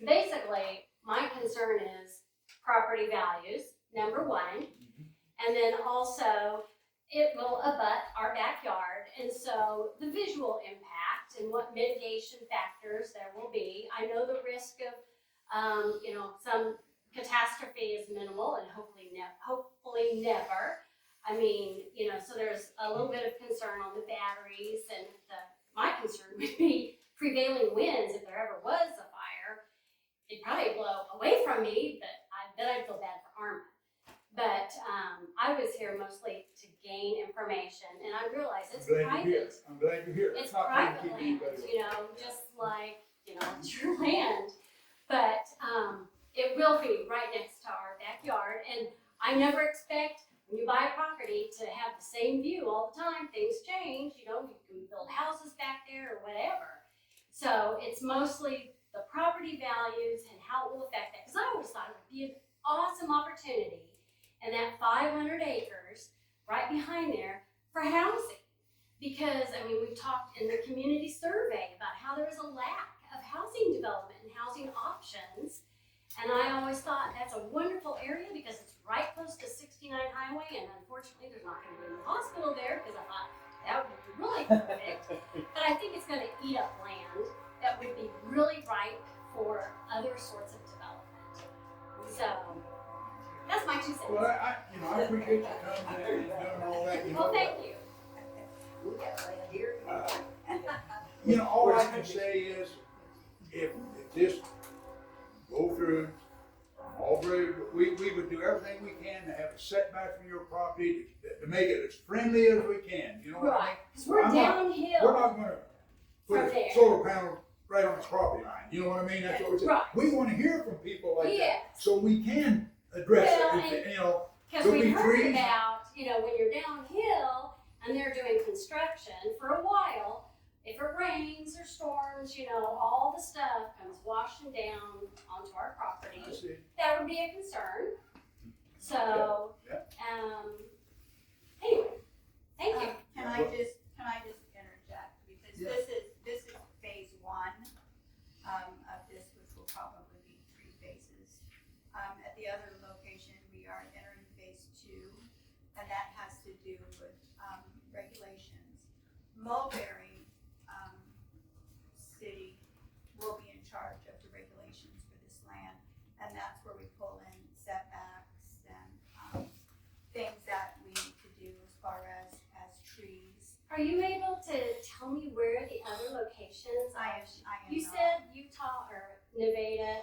basically, my concern is property values, number one. And then also, it will abut our backyard, and so the visual impact and what mitigation factors there will be. I know the risk of, some catastrophe is minimal and hopefully never. I mean, so there's a little bit of concern on the batteries, and my concern would be prevailing winds. If there ever was a fire, it'd probably blow away from me, but then I'd feel bad for Arma. But I was here mostly to gain information, and I realize it's private. I'm glad you're here. It's not trying to private keep land, anybody- just like, it's your land. But it will be right next to our backyard, and I never expect when you buy a property to have the same view all the time. Things change, you can build houses back there or whatever. So it's mostly the property values and how it will affect that, because I always thought it would be an awesome opportunity, and that 500 acres right behind there for housing. Because, we've talked in the community survey about how there is a lack of housing development and housing options. And I always thought that's a wonderful area because it's right close to 69 Highway, and unfortunately there's not going to be a hospital there, because I thought that would be really perfect. But I think it's going to eat up land that would be really ripe for other sorts of development. So that's my 2 cents. Well, I appreciate you coming and doing all that. Well, thank you. All I can say is, if this go through, Mulberry, we would do everything we can to have a setback from your property to make it as friendly as we can, you know what I mean? Right, because we're I'm not- We're downhill. not gonna put From a there. solar panel right on the property line, you know what I mean? That's what we're saying. Right. We wanna hear from people like that, Yes. so we can address Well, it, Because There'll we be heard trees. about, when you're downhill and they're doing construction for a while, if it rains or storms, all the stuff comes washing down onto our property. I see. That would be a concern. So, Yeah. Anyway, thank you. Can I just interject, because Yeah. this is phase 1, of this, which will probably be 3 phases. At the other location, we are entering phase 2, and that has to do with, regulations. Mulberry, city will be in charge of the regulations for this land, and that's where we pull in setbacks and, things that we need to do as far as trees. Are you able to tell me where the other locations I are? am You not. said Utah or Nevada,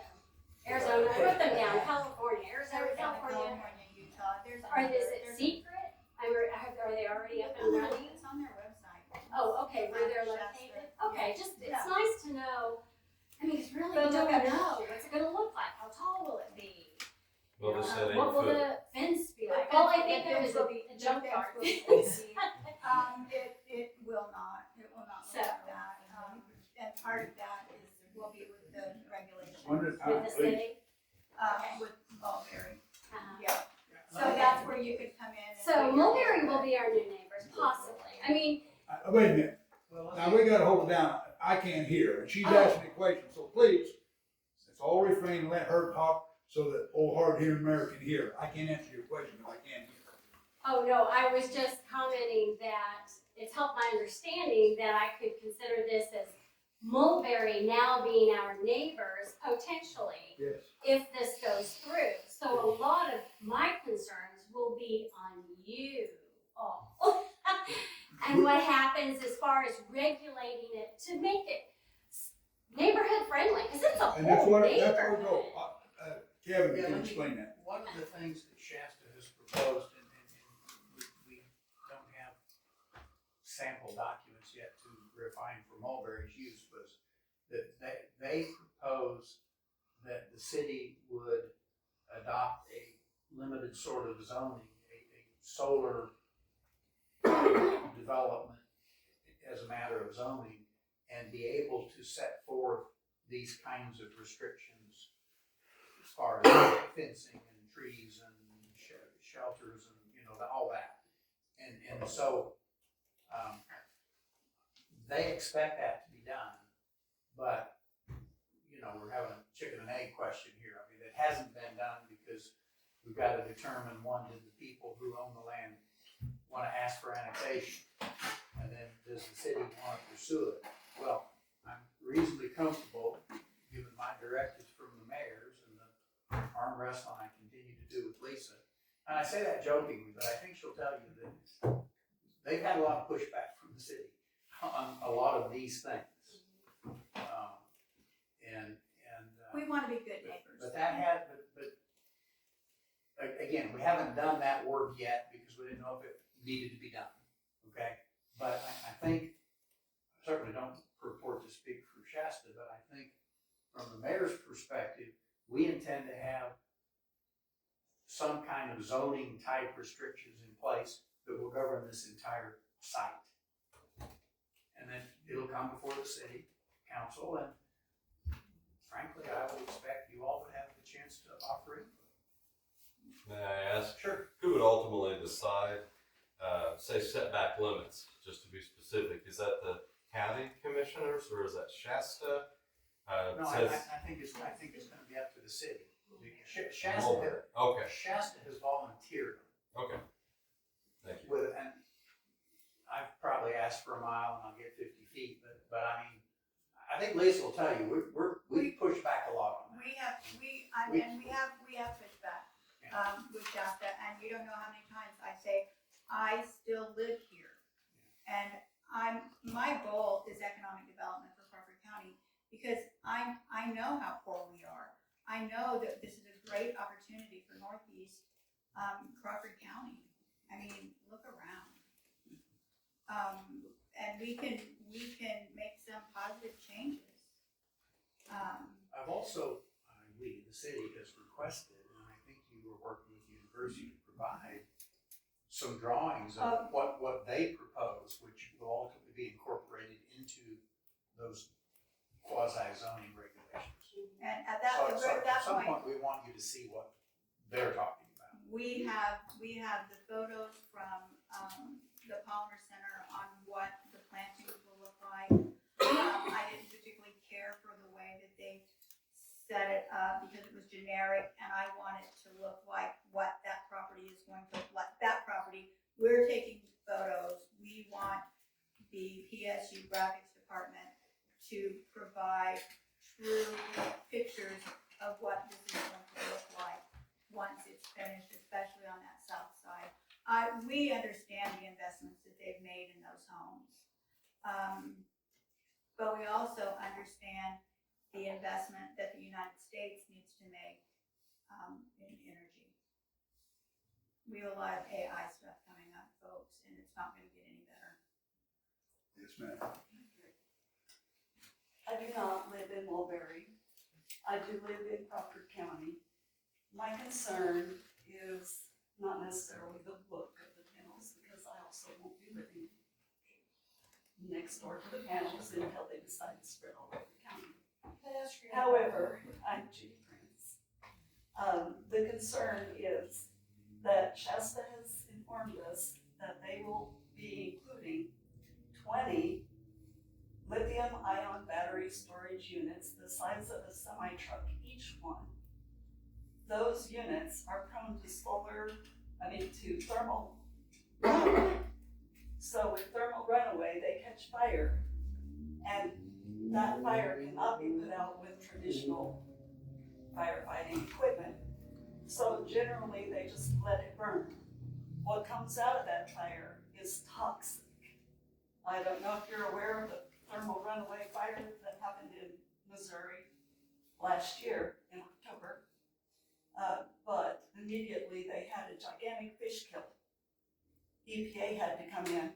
Arizona. I wrote them down. California, Arizona, California. Utah, there's Are another, is it there's secret? Are they already up and a- running? It's on their website. Oh, okay, where they're Shasta. located? Okay, just, it's Yeah. nice to know. It's really, But you don't look at- know. What's it gonna look like? How tall will it be? Well, they said 8 What will foot. the fence be The like? Well, I fence- think the there fence was will be- a the junkyard. fence will be- it will not look So- like that, and part of that will be with the regulations, Wonder- With the city? with Mulberry, Uh-huh. yeah. So that's where you could come in and. So do your Mulberry neighborhood. will be our new neighbors, possibly. Wait a minute, now we gotta hold it down, I can't hear, and she's Oh. asking a question, so please, let's all refrain, let her talk, so that old hard-hearing Mary can hear. I can't answer your question if I can't hear. Oh, no, I was just commenting that it's helped my understanding that I could consider this as Mulberry now being our neighbors potentially, Yes. if this goes through. So a lot of my concerns will be on you all. And what happens as far as regulating it to make it neighborhood friendly, because it's a And that's whole what, neighborhood. that's where we go. Kevin, Yeah, can let me- explain that. One of the things that Shasta has proposed, and we don't have sample documents yet to refine for Mulberry's use, was that they propose that the city would adopt a limited sort of zoning, a solar development as a matter of zoning, and be able to set forth these kinds of restrictions as far as fencing and trees and shelters and, all that. And so, they expect that to be done, but, you know, we're having a chicken and egg question here. I mean, it hasn't been done because we've got to determine, one, did the people who own the land want to ask for annexation? And then does the city want to pursue it? Well, I'm reasonably comfortable, given my directives from the mayors and the arm wrestle I continue to do with Lisa. And I say that jokingly, but I think she'll tell you that they've had a lot of pushback from the city on a lot of these things. We want to be good neighbors. But again, we haven't done that work yet because we didn't know if it needed to be done, okay? But I think, I certainly don't purport to speak for Shasta, but I think from the mayor's perspective, we intend to have some kind of zoning type restrictions in place that will govern this entire site. And then it'll come before the city council, and frankly, I would expect you all would have the chance to offer input. May I ask? Sure. Who would ultimately decide, say setback limits, just to be specific? Is that the county commissioners or is that Shasta? No, I think it's gonna be up to the city. Shasta, Okay, Shasta has volunteered okay. Thank you. with, and I've probably asked for a mile and I'll get 50 feet, but I mean, I think Lisa will tell you, we push back a lot on that. We have pushback, with Shasta, and you don't know how many times I say, I still live here. And my goal is economic development for Crawford County, because I know how poor we are. I know that this is a great opportunity for Northeast, Crawford County. I mean, look around. And we can make some positive changes. I've also, we, the city, has requested, and I think you were working with the university to provide some drawings of what they propose, which will ultimately be incorporated into those quasi-zoning regulations. And at that So at some point, point, we want you to see what they're talking about. we have the photos from, the Palmer Center on what the plantings will look like. I didn't particularly care for the way that they set it up because it was generic, and I want it to look like what that property is going to look like. That property, we're taking photos. We want the PSU graphics department to provide true pictures of what this is going to look like once it's finished, especially on that south side. We understand the investments that they've made in those homes. But we also understand the investment that the United States needs to make in energy. We have a lot of AI stuff coming up, folks, and it's not gonna get any better. Yes, ma'am. I do not live in Mulberry. I do live in Crawford County. My concern is not necessarily the look of the panels, because I also won't be living next door to the panels until they decide to spread all over the county. However, I'm Judy Prince. The concern is that Shasta has informed us that they will be including 20 lithium-ion battery storage units the size of a semi-truck each one. Those units are prone to to thermal runaway. So with thermal runaway, they catch fire, and that fire cannot be put out with traditional firefighting equipment. So generally, they just let it burn. What comes out of that fire is toxic. I don't know if you're aware of the thermal runaway fire that happened in Missouri last year in October. But immediately they had a gigantic fish kill. EPA had to come in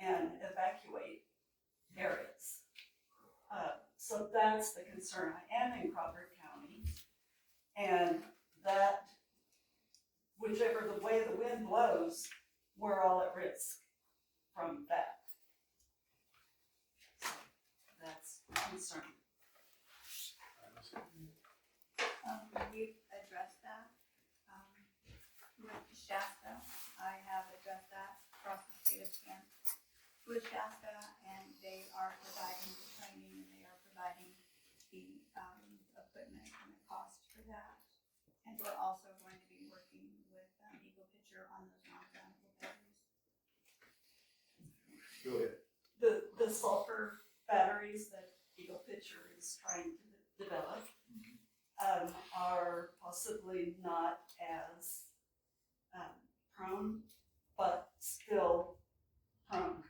and evacuate areas. So that's the concern. I am in Crawford County, and that, whichever the way the wind blows, we're all at risk from that. So that's a concern. We've addressed that, with Shasta. I have addressed that across the state of Kansas with Shasta, and they are providing the training, and they are providing Go ahead. The sulfur batteries that EaglePicher is trying to develop are possibly not as prone, but still prone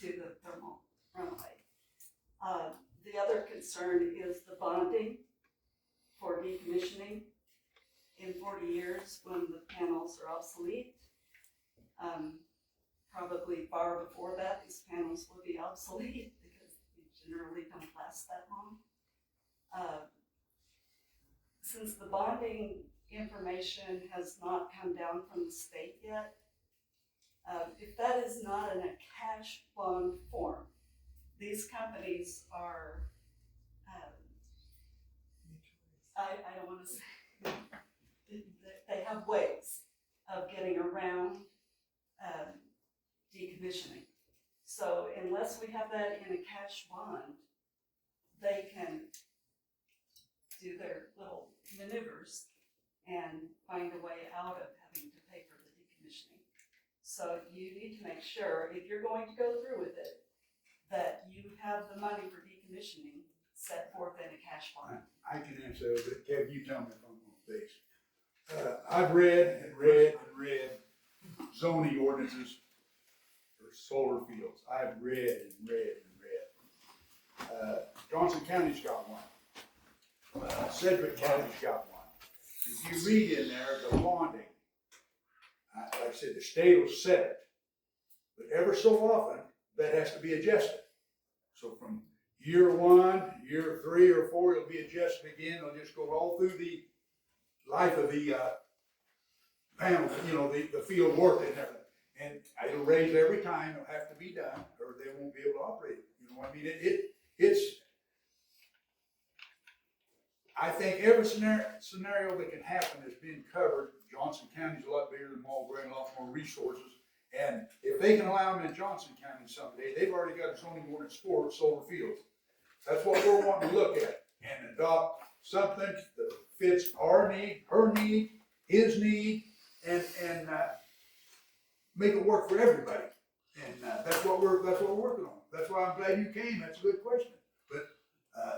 to the thermal runaway. The other concern is the bonding for decommissioning in 40 years when the panels are obsolete. Probably far before that, these panels will be obsolete because they generally don't last that long. Since the bonding information has not come down from the state yet, if that is not in a cash bond form, these companies are, I don't want to say, they have ways of getting around decommissioning. So unless we have that in a cash bond, they can do their little maneuvers and find a way out of having to pay for the decommissioning. So you need to make sure, if you're going to go through with it, that you have the money for decommissioning set forth in a cash bond. I can answer that, but Kevin, you tell me if I'm on base. I've read and read and read zoning ordinances for solar fields. I've read and read and read. Johnson County's got one. Sedgwick County's got one. If you read in there the bonding, like I said, the state will set it, but ever so often that has to be adjusted. So from year 1, year 3 or 4, it'll be adjusted again. It'll just go all through the life of the panel, the field work and everything. And it'll raise every time. It'll have to be done, or they won't be able to operate it. You know what I mean? It's. I think every scenario that can happen has been covered. Johnson County's a lot bigger than Mulberry and a lot more resources. And if they can allow them in Johnson County someday, they've already got a zoning ordinance for solar fields. That's what we're wanting to look at and adopt something that fits our need, her need, his need, and make it work for everybody. And that's what we're working on. That's why I'm glad you came. That's a good question. But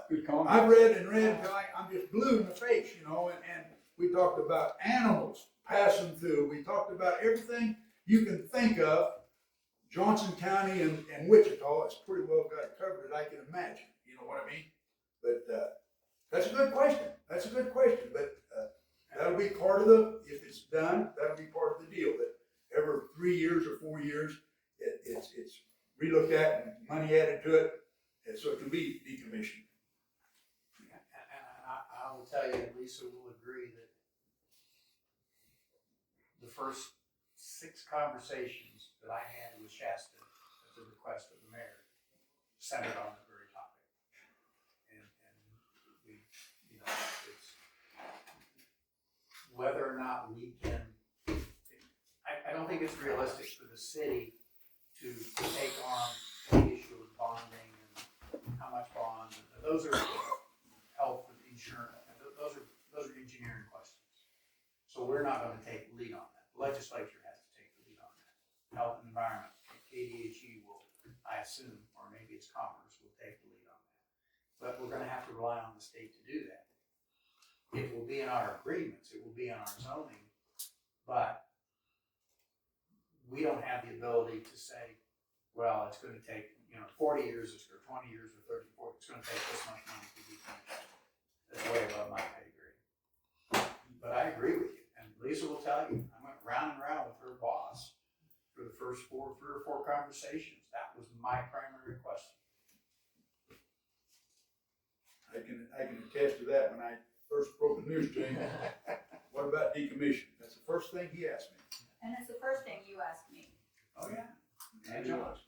Good comment. I've read and read until I'm just blue in the face, and we talked about animals passing through. We talked about everything you can think of. Johnson County and Wichita has pretty well got it covered, I can imagine. You know what I mean? But that's a good question. That's a good question. But that'll be part of if it's done, that'll be part of the deal. That every 3 years or 4 years, it's relooked at and money added to it, and so it can be decommissioned. And I will tell you, and Lisa will agree, that the first 6 conversations that I had with Shasta at the request of the mayor centered on the very topic. And we, it's whether or not we can, I don't think it's realistic for the city to take on the issue of bonding and how much bond. Those are health and insurance, and those are engineering questions. So we're not going to take the lead on that. The legislature has to take the lead on that. Health and environment, KDHE will, I assume, or maybe it's Commerce, will take the lead on that. But we're going to have to rely on the state to do that. It will be in our agreements, it will be in our zoning, but we don't have the ability to say, well, it's going to take 40 years, or 20 years, or 30, 40. It's going to take this much money to decommission. That's way above my pay grade. But I agree with you, and Lisa will tell you, I went round and round with her boss for the first 3 or 4 conversations. That was my primary question. I can attest to that. When I first broke the news to him, what about decommission? That's the first thing he asked me. And it's the first thing you asked me. Oh, yeah. And Josh.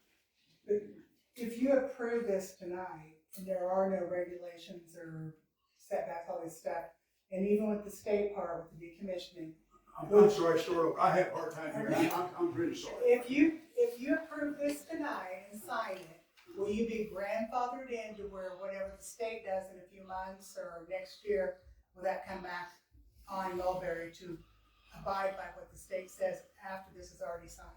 If you approve this tonight, and there are no regulations or setbacks, all this stuff, and even with the state part with the decommissioning, I'm sorry, I have a hard time hearing. I'm really sorry. if you approve this tonight and sign it, will you be grandfathered into where whatever the state does in a few months or next year, will that come back on Mulberry to abide by what the state says after this is already signed?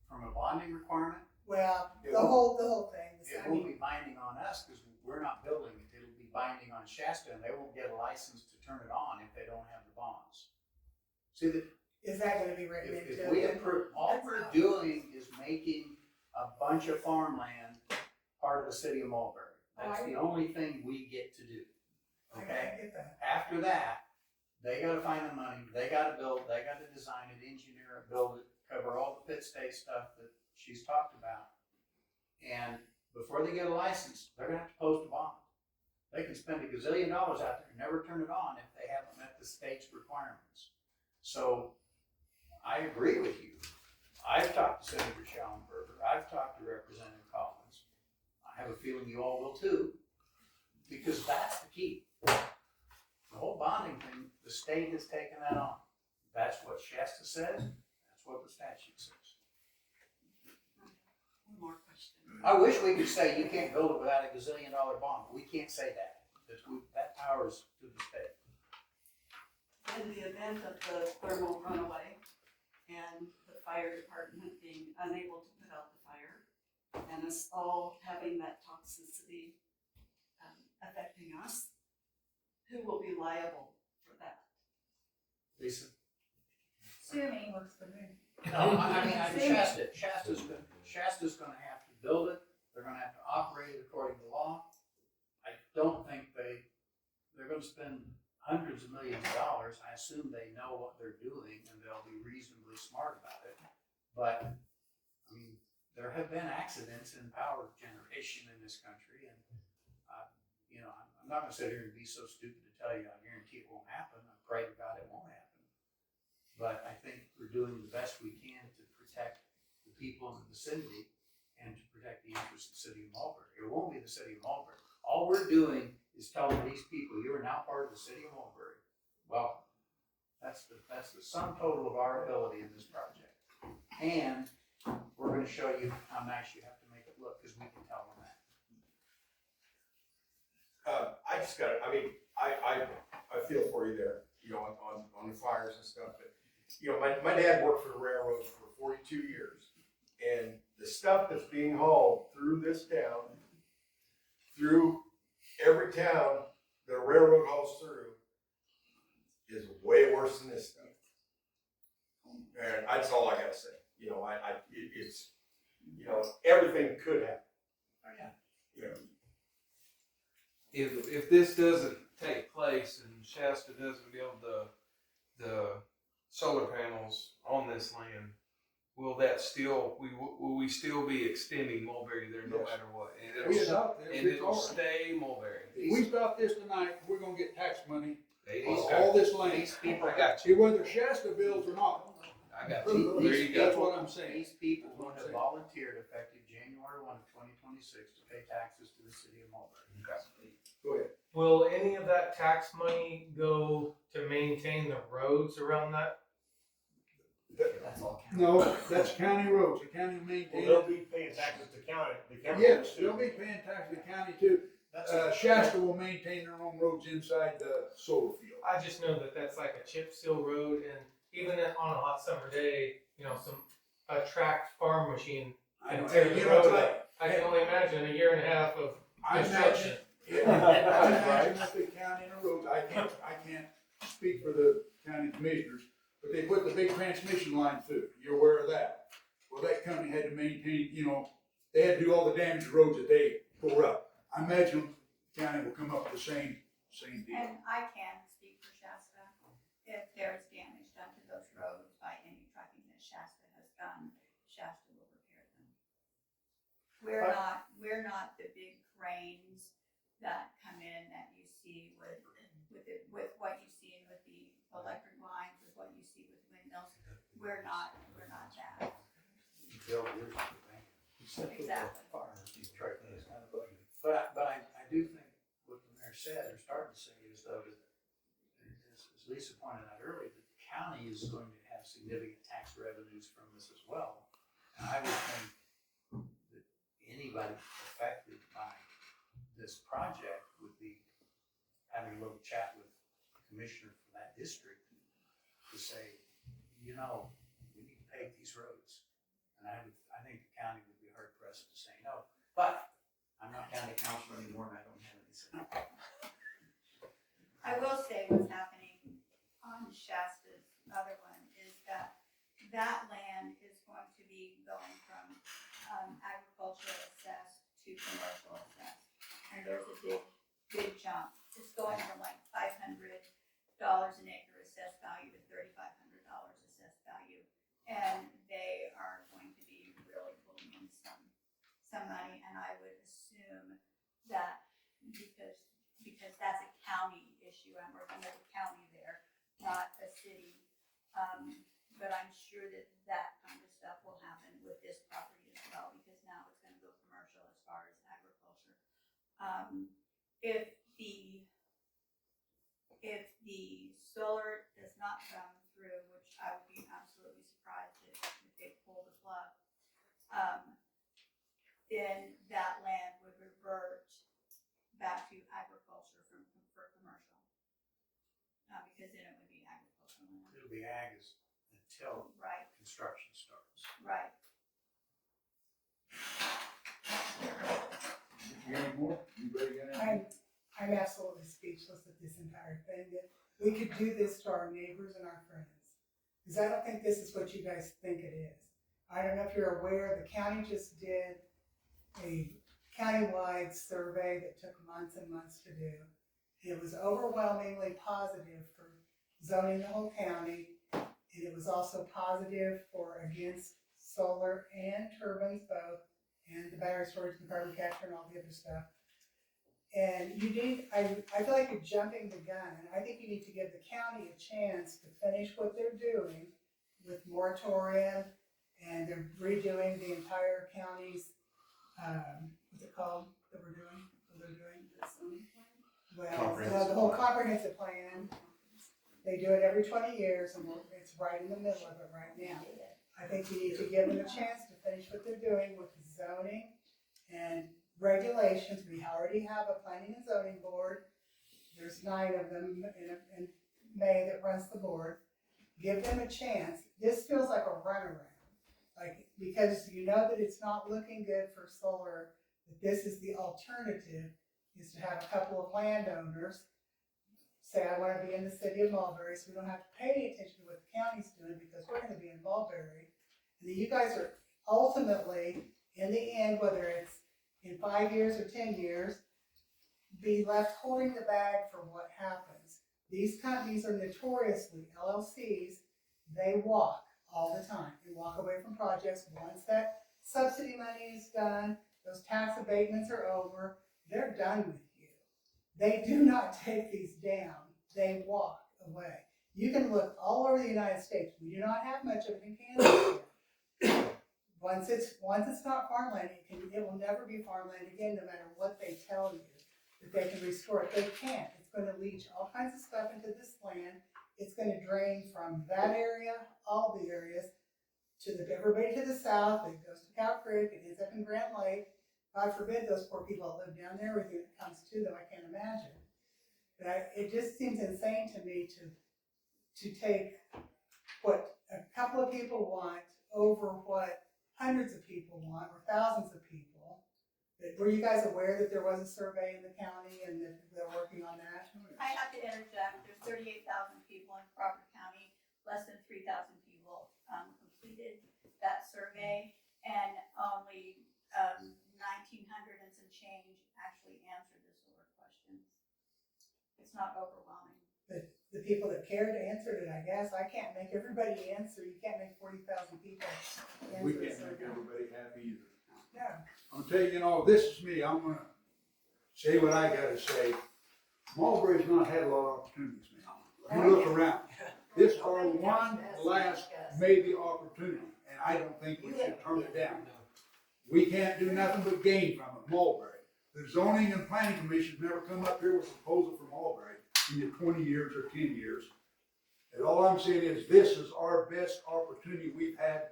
From a bonding requirement, Well, It the won't- whole thing, It I won't mean, be binding on us, because we're not building it, it'll be binding on Shasta, and they won't get a license to turn it on if they don't have the bonds. See, that is that gonna be written if into we it? approve, all we're doing is making a bunch of farmland part of the city of Mulberry. That's the only thing we get to do, I okay? get that. After that, they gotta find the money, they gotta build, they gotta design it, engineer it, build it, cover all the pit state stuff that she's talked about. And before they get a license, they're gonna have to post a bond. They can spend $1 gazillion out there and never turn it on if they haven't met the state's requirements. So, I agree with you. I've talked to Senator Schallenberger, I've talked to Representative Collins. I have a feeling you all will too, because that's the key. The whole bonding thing, the state has taken that on. That's what Shasta says, that's what the statute says. One more question. I wish we could say you can't build it without $1 gazillion bond, but we can't say that. That power is to the state. In the event of the thermal runaway and the fire department being unable to put out the fire, and us all having that toxicity affecting us, who will be liable for that? Lisa? Sue me. Works for me. No, I mean, Shasta's gonna have to build it, they're gonna have to operate it according to law. I don't think they're gonna spend hundreds of millions of dollars, I assume they know what they're doing and they'll be reasonably smart about it. But, I mean, there have been accidents in power generation in this country, and, you know, I'm not gonna sit here and be so stupid to tell you I guarantee it won't happen, I pray to God it won't happen. But I think we're doing the best we can to protect the people in the vicinity and to protect the interests of the city of Mulberry. It won't be the city of Mulberry. All we're doing is telling these people, you are now part of the city of Mulberry. Welcome. That's the sum total of our ability in this project. And we're gonna show you how nice you have to make it look, because we can tell them that. I feel for you there, you know, on the fires and stuff, but, you know, my dad worked for the railroad for 42 years, and the stuff that's being hauled through this town, through every town that a railroad hauls through, is way worse than this stuff. And that's all I gotta say, you know, it's, you know, everything could happen. Oh, yeah. You know. If this doesn't take place and Shasta doesn't build the solar panels on this land, will we still be extending Mulberry there no Yes. matter what? We stopped there. And it'll stay Mulberry. If we stop this tonight, we're gonna get tax money These on guys- all this land. These people, I got See, whether Shasta builds or not. I got you. There you That's go. what I'm saying. these people will have volunteered effective January 1 of 2026 to pay taxes to the city of Mulberry. Go ahead. Will any of that tax money go to maintain the roads around that? That's all county. No, that's county roads, the county Well, maintains. they'll be paying taxes to county, the county. Yes, they'll be paying tax to the county too. That's Shasta will maintain their own roads inside the solar field. I just know that that's like a chip seal road, and even on a hot summer day, you know, a tracked farm machine. I know, Tear and the you know, road like, up. I can only imagine a year and a half of I construction. imagine, I imagine if the county and the roads, I can't speak for the county commissioners, but they put the big transmission line through, you're aware of that? Well, that company had to maintain, you know, they had to do all the damaged roads that they tore up. I imagine the county will come up with the same deal. And I can speak for Shasta. If there's damage done to those roads by any trucking that Shasta has done, Shasta will repair them. We're not the big cranes that come in that you see with what you see with the electric lines, with what you see with windmills. We're not that. Exactly. But I do think what the mayor said, or started to say, is though, that, as Lisa pointed out earlier, that the county is going to have significant tax revenues from this as well. And I would think that anybody affected by this project would be having a little chat with the commissioner for that district to say, you know, we need to pave these roads. And I think the county would be hard pressed us to say no. But I'm not county councilor anymore and I don't have any say. I will say what's happening on Shasta's other one is that that land is going to be going from agricultural assessed to commercial assessed. And there's a big jump. It's going from like $500 an acre assessed value to $3,500 assessed value. And they are going to be really pulling in some money, and I would assume that because that's a county issue, I'm working with a county there, not a city. But I'm sure that kind of stuff will happen with this property as well, because now it's gonna go commercial as far as agriculture. If the solar does not come through, which I would be absolutely surprised if they pull the plug, then that land would revert back to agriculture for commercial. Because then it would be agricultural land. It'll be ag until Right, construction starts. right. You got any more? You ready to get in? I'm absolutely speechless at this entire thing, that we could do this to our neighbors and our friends. Because I don't think this is what you guys think it is. I don't know if you're aware, the county just did a countywide survey that took months and months to do. It was overwhelmingly positive for zoning the whole county, and it was also positive for against solar and turbines both, and the battery storage and carbon capture and all the other stuff. And I feel like you're jumping the gun, and I think you need to give the county a chance to finish what they're doing with moratorium, and they're redoing the entire county's, what's it called that we're doing, Well, the whole comprehensive plan, they do it every 20 years, and it's right in the middle of it right now. I think you need to give them a chance to finish what they're doing with the zoning and regulations. We already have a planning and zoning board. There's 9 of them in May that runs the board. Give them a chance. This feels like a runaround. Because you know that it's not looking good for solar, that this is the alternative, is to have a couple of landowners say, I want to be in the city of Mulberry, so we don't have to pay any attention to what the county's doing because we're going to be in Mulberry. And then you guys are ultimately, in the end, whether it's in 5 years or 10 years, be left holding the bag for what happens. These companies are notoriously, LLCs, they walk all the time. They walk away from projects. Once that subsidy money is done, those tax abatements are over, they're done with you. They do not take these down. They walk away. You can look all over the United States. We do not have much of it in Kansas yet. Once it's not farmland, it will never be farmland again, no matter what they tell you that they can restore it. They can't. It's going to leach all kinds of stuff into this land. It's going to drain from that area, all the areas, to everybody to the south. It goes to Cow Creek. It ends up in Grand Lake. God forbid those poor people that live down there, everything that comes to them, I can't imagine. But it just seems insane to me to take what a couple of people want over what hundreds of people want, or thousands of people. Were you guys aware that there was a survey in the county and that they're working on that? I have to interject, there's 38,000 people in Crawford County, less than 3,000 people completed that survey, and only 1,900 and some change actually answered the solar questions. It's not overwhelming. The people that cared answered it, I guess. I can't make everybody answer. You can't make 40,000 people answer. We can't make everybody happy either. Yeah. I'm telling you, this is me, I'm gonna say what I gotta say. Mulberry's not had a lot of opportunities, man. You look around, this is our one last maybe opportunity, and I don't think we should turn it down. We can't do nothing but gain from it, Mulberry. The zoning and planning commission never come up here with a proposal for Mulberry in the 20 years or 10 years. And all I'm saying is this is our best opportunity we've had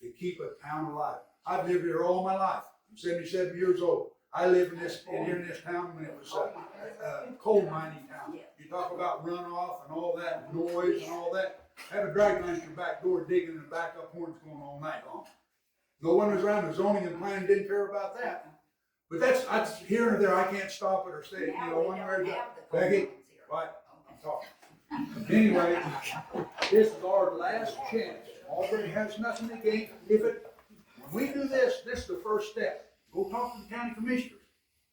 to keep a town alive. I've lived here all my life. I'm 77 years old. I lived in this town when it was a coal mining town. You talk about runoff and all that noise and all that. Have a drag line at your back door digging and backup horns going all night long. No one was around the zoning and planning didn't care about that. But that's here and there, I can't stop it or say, you know, one way or the other. Becky, what? I'm talking. Anyway, this is our last chance. Mulberry has nothing to gain. When we do this, this is the first step. Go talk to the county commissioners.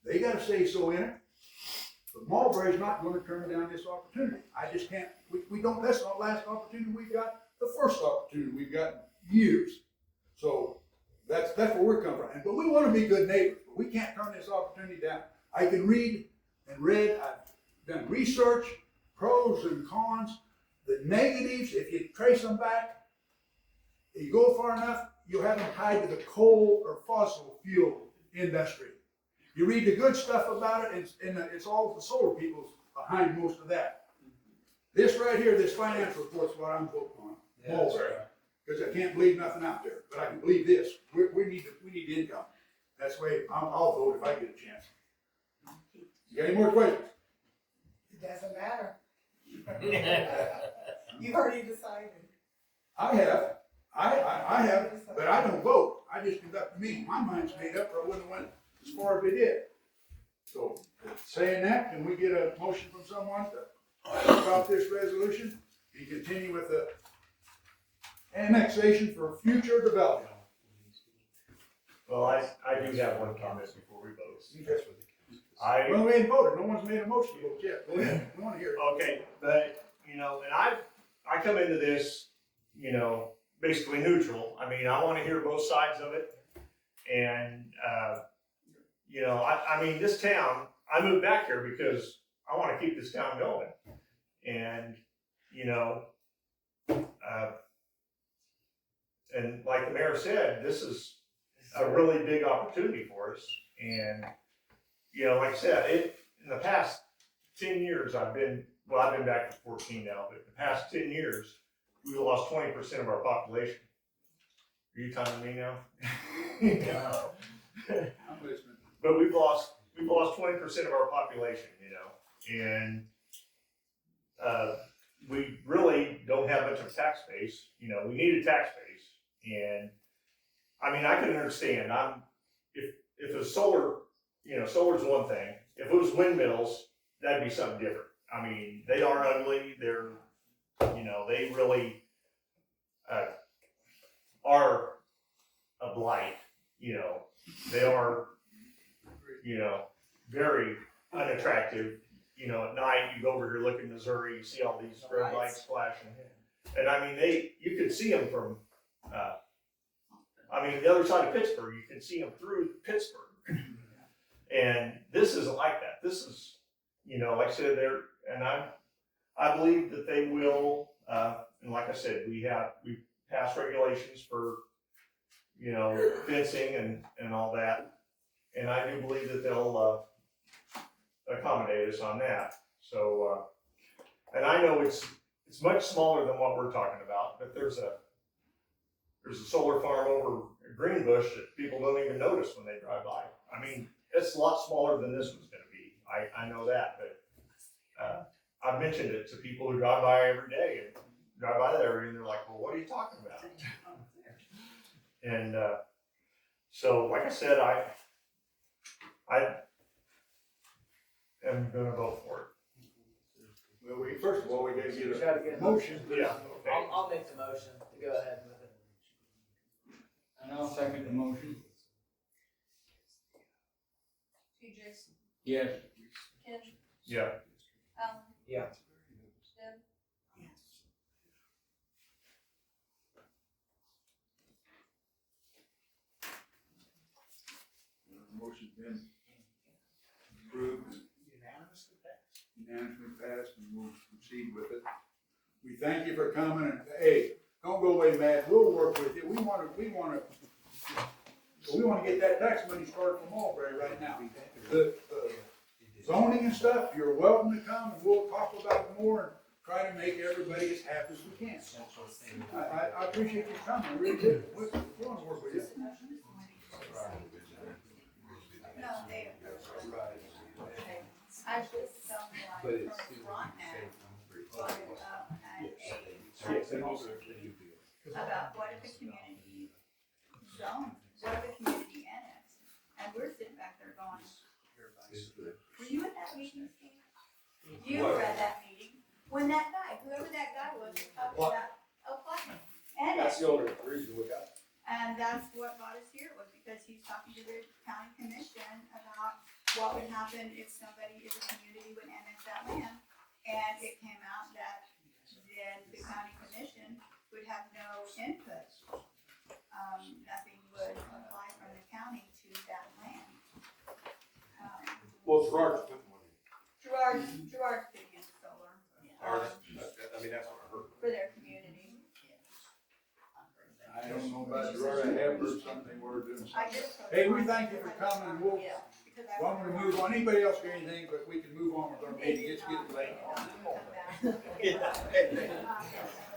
They gotta say so in it. But Mulberry's not gonna turn down this opportunity. I just can't, we don't, that's not the last opportunity we've got, the first opportunity we've got in years. So that's where we're coming from. But we wanna be good neighbors, but we can't turn this opportunity down. I can read, I've done research, pros and cons, the negatives, if you trace them back, if you go far enough, you'll have them tied to the coal or fossil fuel industry. You read the good stuff about it, and it's all the solar people behind most of that. This right here, this financial report is what I'm voting on, Mulberry, because I can't believe nothing out there, but I can believe this. We need income. That's the way I'll vote if I get a chance. You got any more questions? It doesn't matter. You've already decided. I have, but I don't vote. I just conduct the meeting. My mind's made up, or I wouldn't have went as far as it did. So, saying that, can we get a motion from someone to adopt this resolution and continue with the annexation for future development? Well, I do have one comment before we vote. Well, we ain't voted. No one's made a motion to vote yet. Go ahead. We want to hear it. Okay, but, you know, and I come into this, you know, basically neutral. I mean, I want to hear both sides of it. And, you know, I mean, this town, I moved back here because I want to keep this town going. And, you know, and like the mayor said, this is a really big opportunity for us. And, you know, like I said, in the past 10 years, I've been back to 14 now, but in the past 10 years, we lost 20% of our population. Are you timing me now? I'm listening. But we've lost 20% of our population, you know, and we really don't have much of a tax base. You know, we need a tax base, and I mean, I can understand. If it was solar, you know, solar's one thing. If it was windmills, that'd be something different. I mean, they are ugly. They're, you know, they really are a blight. You know, they are, you know, very unattractive. You know, at night you go over here looking at Missouri, you see all these red lights flashing, and I mean, you could see them from. I mean, the other side of Pittsburgh, you can see them through Pittsburgh. And this isn't like that. This is, you know, like I said, and I believe that they will, and like I said, we passed regulations for, you know, fencing and all that. And I do believe that they'll accommodate us on that. So, and I know it's much smaller than what we're talking about, but there's a solar farm over Greenbush that people don't even notice when they drive by. I mean, it's a lot smaller than this one's gonna be. I know that, but I've mentioned it to people who drive by every day and drive by that area and they're like, well, what are you talking about? And so, like I said, I am gonna vote for it. Well, first of all, we gotta We get gotta get a motion. Yeah, okay. I'll make the motion to go ahead with it. And I'll second the motion. TJ, Yes. Ken, Yeah. Alan. Yeah. Deb. Motion's been approved, Unanimously passed. unanimously passed, and we'll proceed with it. We thank you for coming, and hey, don't go away mad, we'll work with you. We wanna get that tax money started from Mulberry right now. The zoning and stuff, you're welcome to come, and we'll talk about it more and try to make everybody as happy as we can. I appreciate you coming, I really do. We'll work with you. No, they. I just don't like from Frontenac started up at a about what if a community zone Were you at that meeting, Steve? You were at that meeting, when that guy, whoever that guy was talking about, platinum. And That's the only reason we got. And that's what got us here, was because he's talking to the county commission about what would happen if somebody, if a community would annex that land. And it came out that then the county commission would have no input. Nothing would apply from the county to that land. Well, Gerard's putting one in. Gerard's putting in solar. I mean, that's what I heard. For their community. I don't know about Gerard, I have heard something, we're doing I something. just. Hey, we thank you for coming, and we'll, Yeah, because I. well, I'm gonna move on, anybody else got anything, but we can move on with our meeting, it's getting late.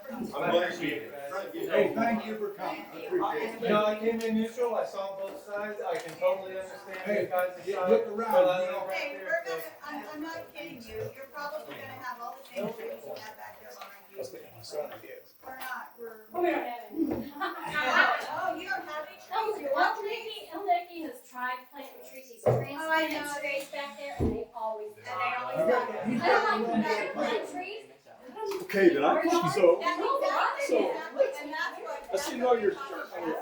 I'm glad to be here. Hey, thank you for coming, I appreciate it. You know, I came in neutral, I saw both sides, I can totally understand you guys' Hey, side. look around, but I you live know. right Hey, there, we're so- gonna, I'm not kidding you, you're probably gonna have all the same trees you have back there behind you. We're not, we're. Oh, we don't have any. Oh, you don't have any trees, you want trees? Nicky has tried planting trees, he's I transplanted know. trees back there, and they always die. And they always You got- die. you And got I'm the like, one you that- plant trees? Okay, then I think so. That's exactly, and that's what. I see no, you're- Is providing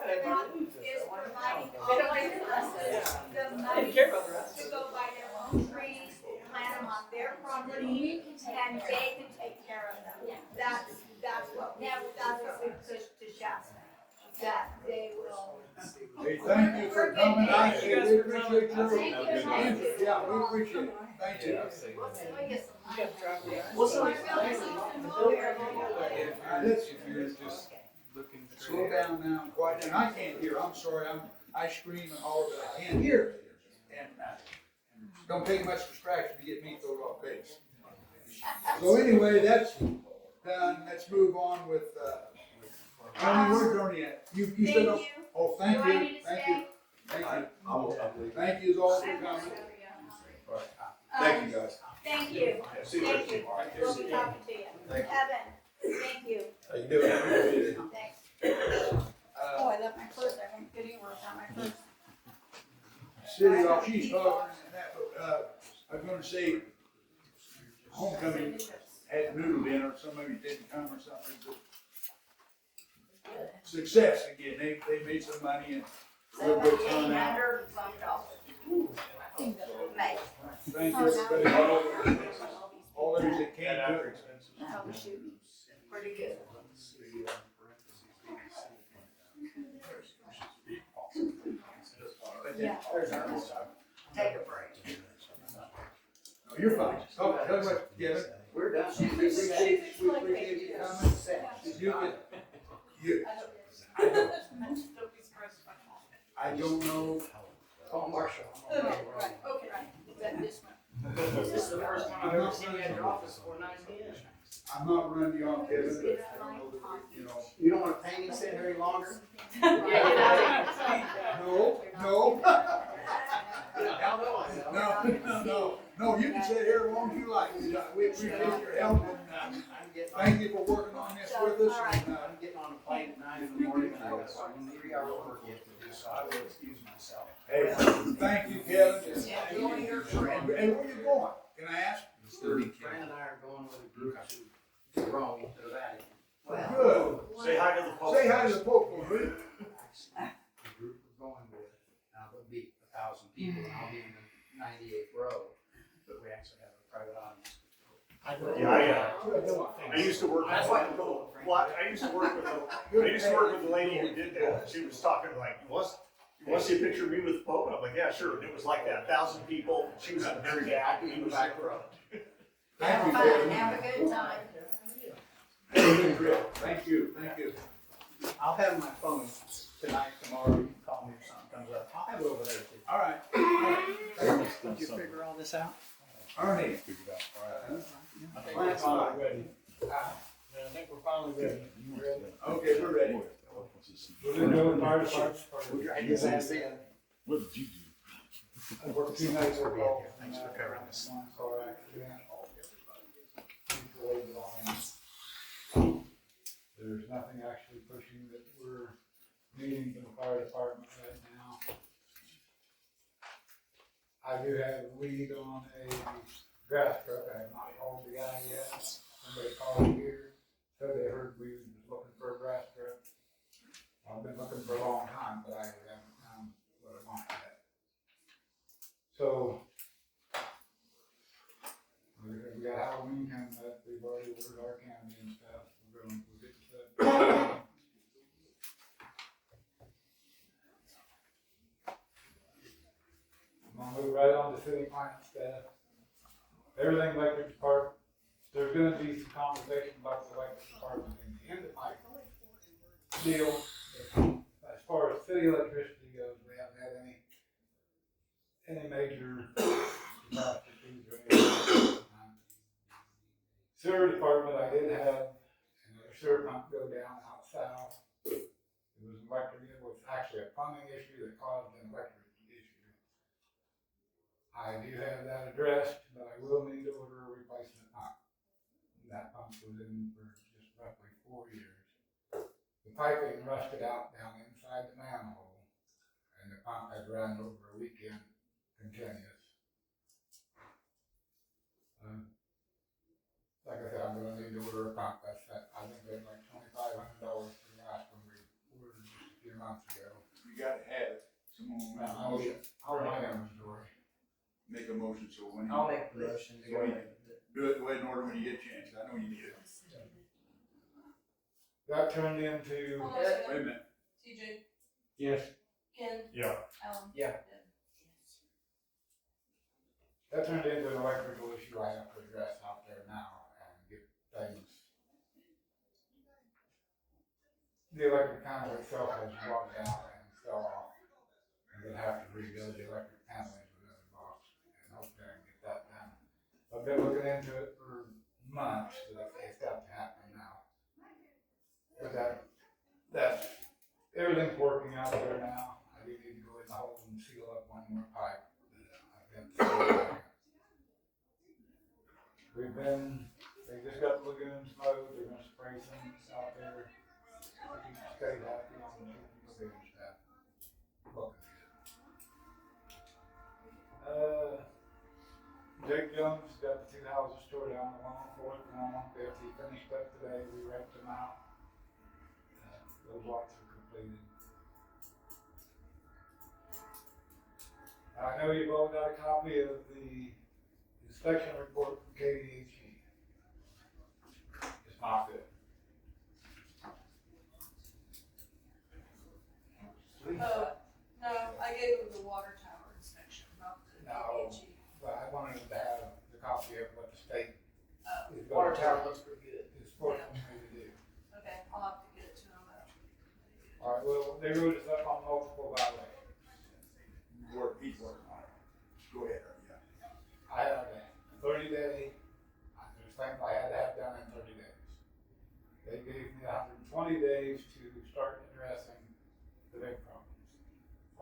all They don't like the the rest of it. the I money didn't care about the rest. to go buy their own trees, plant them on their property, and they can take care of them. Yeah. That's what we push to Shasta, that they will. Hey, thank you for coming, I say, we appreciate your Thank you. interest, yeah, we appreciate it, thank you. Let's, If you're just looking for. slow down now, and quiet down, I can't hear, I'm sorry, I scream and holler, but I can't hear. And don't take much distraction to get me thrown off base. So anyway, that's done, let's move on with, Tony, where's Tony at? You Thank said, you. oh, Do thank I you, need to thank you, stay? thank you. I'm Thank you all for coming. Thank you, guys. Thank you, See you thank later. you, we'll be talking to you. Thank you. Evan, thank you, How you doing? thanks. Oh, I left my purse, I won't get anywhere without my purse. City Hall, she's talking and that, but, I was gonna say, homecoming had noodle dinner, some of you didn't come or something, but success again, they made some money and real good turnout. $1,700 and some dollars. Mate. Thank you, everybody, all those that came to it. Oh, shoot, pretty good. Yeah. Take a break. No, you're fine, tell me what, Kevin. We're done. We appreciate you coming. You can, I don't know, Call Marshall. Okay, right, is that this one? This is the first time I've ever seen you at your office for 9 years. I'm not running you off, Kevin, but I don't know that, you know. You don't want to paint his head any longer? No, no, Hell no, I don't. no, you can sit here as long as you like. We appreciate your help and, thank you for working on this with us. And, I'm getting on a plane at 9 in the morning and I got some 3-hour work yet to do, so I will excuse myself. hey, thank you, Kevin. Yeah, going here for And where you going? Can I ask? Fran and I are going with a group to Rome, to the Vatican. Good. Say hi to the Pope. Say hi to the Pope for me. The group we're going with, now there'll be 1,000 people and I'll be in the 98th row, but we actually have a private audience. Yeah, I used to work. That's why I'm going. Well, I used to work with the lady who did that. She was talking like, you want to see a picture of me with the Pope? I'm like, yeah, sure. And it was like that, 1,000 people. She was in the very back. He was back row. Thank you, Fun, Kevin. have a good time. Have a good trip. Thank you, thank you. I'll have my phone tonight, tomorrow, you can call me if something comes up. I'll have it over there too. All right. Did you figure all this out? Ernie. I think we're finally ready. I think we're finally ready. You ready? Okay, we're ready. We're doing fire department. I just asked in. What did you do? I worked 2 nights Thanks for for being all. here. Thanks for covering this. There's nothing actually pushing that we're needing from the fire department right now. I do have a lead on a grass truck. I have not called the guy yet. Somebody called here, said they heard we was looking for a grass truck. I've been looking for a long time, but I haven't found what I want yet. So, we got Halloween coming up. We've already ordered our candy and stuff. We'll get the stuff. I'm gonna move right on to city plant stuff. Everything electric department, there's gonna be some conversation about the electric department in the end of my deal. As far as city electricity goes, we haven't had any major catastrophes or anything. Sewer department, I did have another sewer pump go down out south. It was actually a plumbing issue that caused an electric issue. I do have that addressed, but I will need to order a replacement pump. That pump was in for just roughly 4 years. The piping rusted out down inside the manhole, and the pump had run over a weekend continuous. Like I said, I'm gonna need to order a pump. I think they like $2,500 for the last one we ordered just a few months ago. You gotta have it. Someone will make a I'll motion. my inventory. Make a motion, so when you. I'll make the motion to go ahead with it. Do it, go ahead and order when you get a chance. I know you need it. That turned into, Hold on a second. Wait a minute. TJ, yes, Ken, Yeah, Alan. Yeah. that turned into an electrical issue I have to address out there now and get things. The electric panel itself has blocked out and fell off. I'm gonna have to rebuild the electric panel into another box and hopefully I can get that done. I've been looking into it for months, but it's got to happen now. But that's, everything's working out there now. I do need to go in the hole and seal up one more pipe. They just got the lagoons mowed, they're gonna spray some out there. Stay happy on the lagoon stuff. Looking good. Jake Jones got the 2 houses tore down along 4th and along 5th. He finished up today, we wrecked them out. Those lots are completed. I know you've all got a copy of the inspection report from KDHE. It's not good. No, I gave him the water tower inspection, not the No. PG. But I wanted to have the copy of what the state is Water going tower looks pretty good. is forcing me to do. Okay, I'll have to get it to him. All right, well, they wrote us up on multiple violations. He's working on it. Go ahead, yeah. I had a 30-day, there's things I had to have done in 30 days. They gave me 120 days to start addressing the big problems.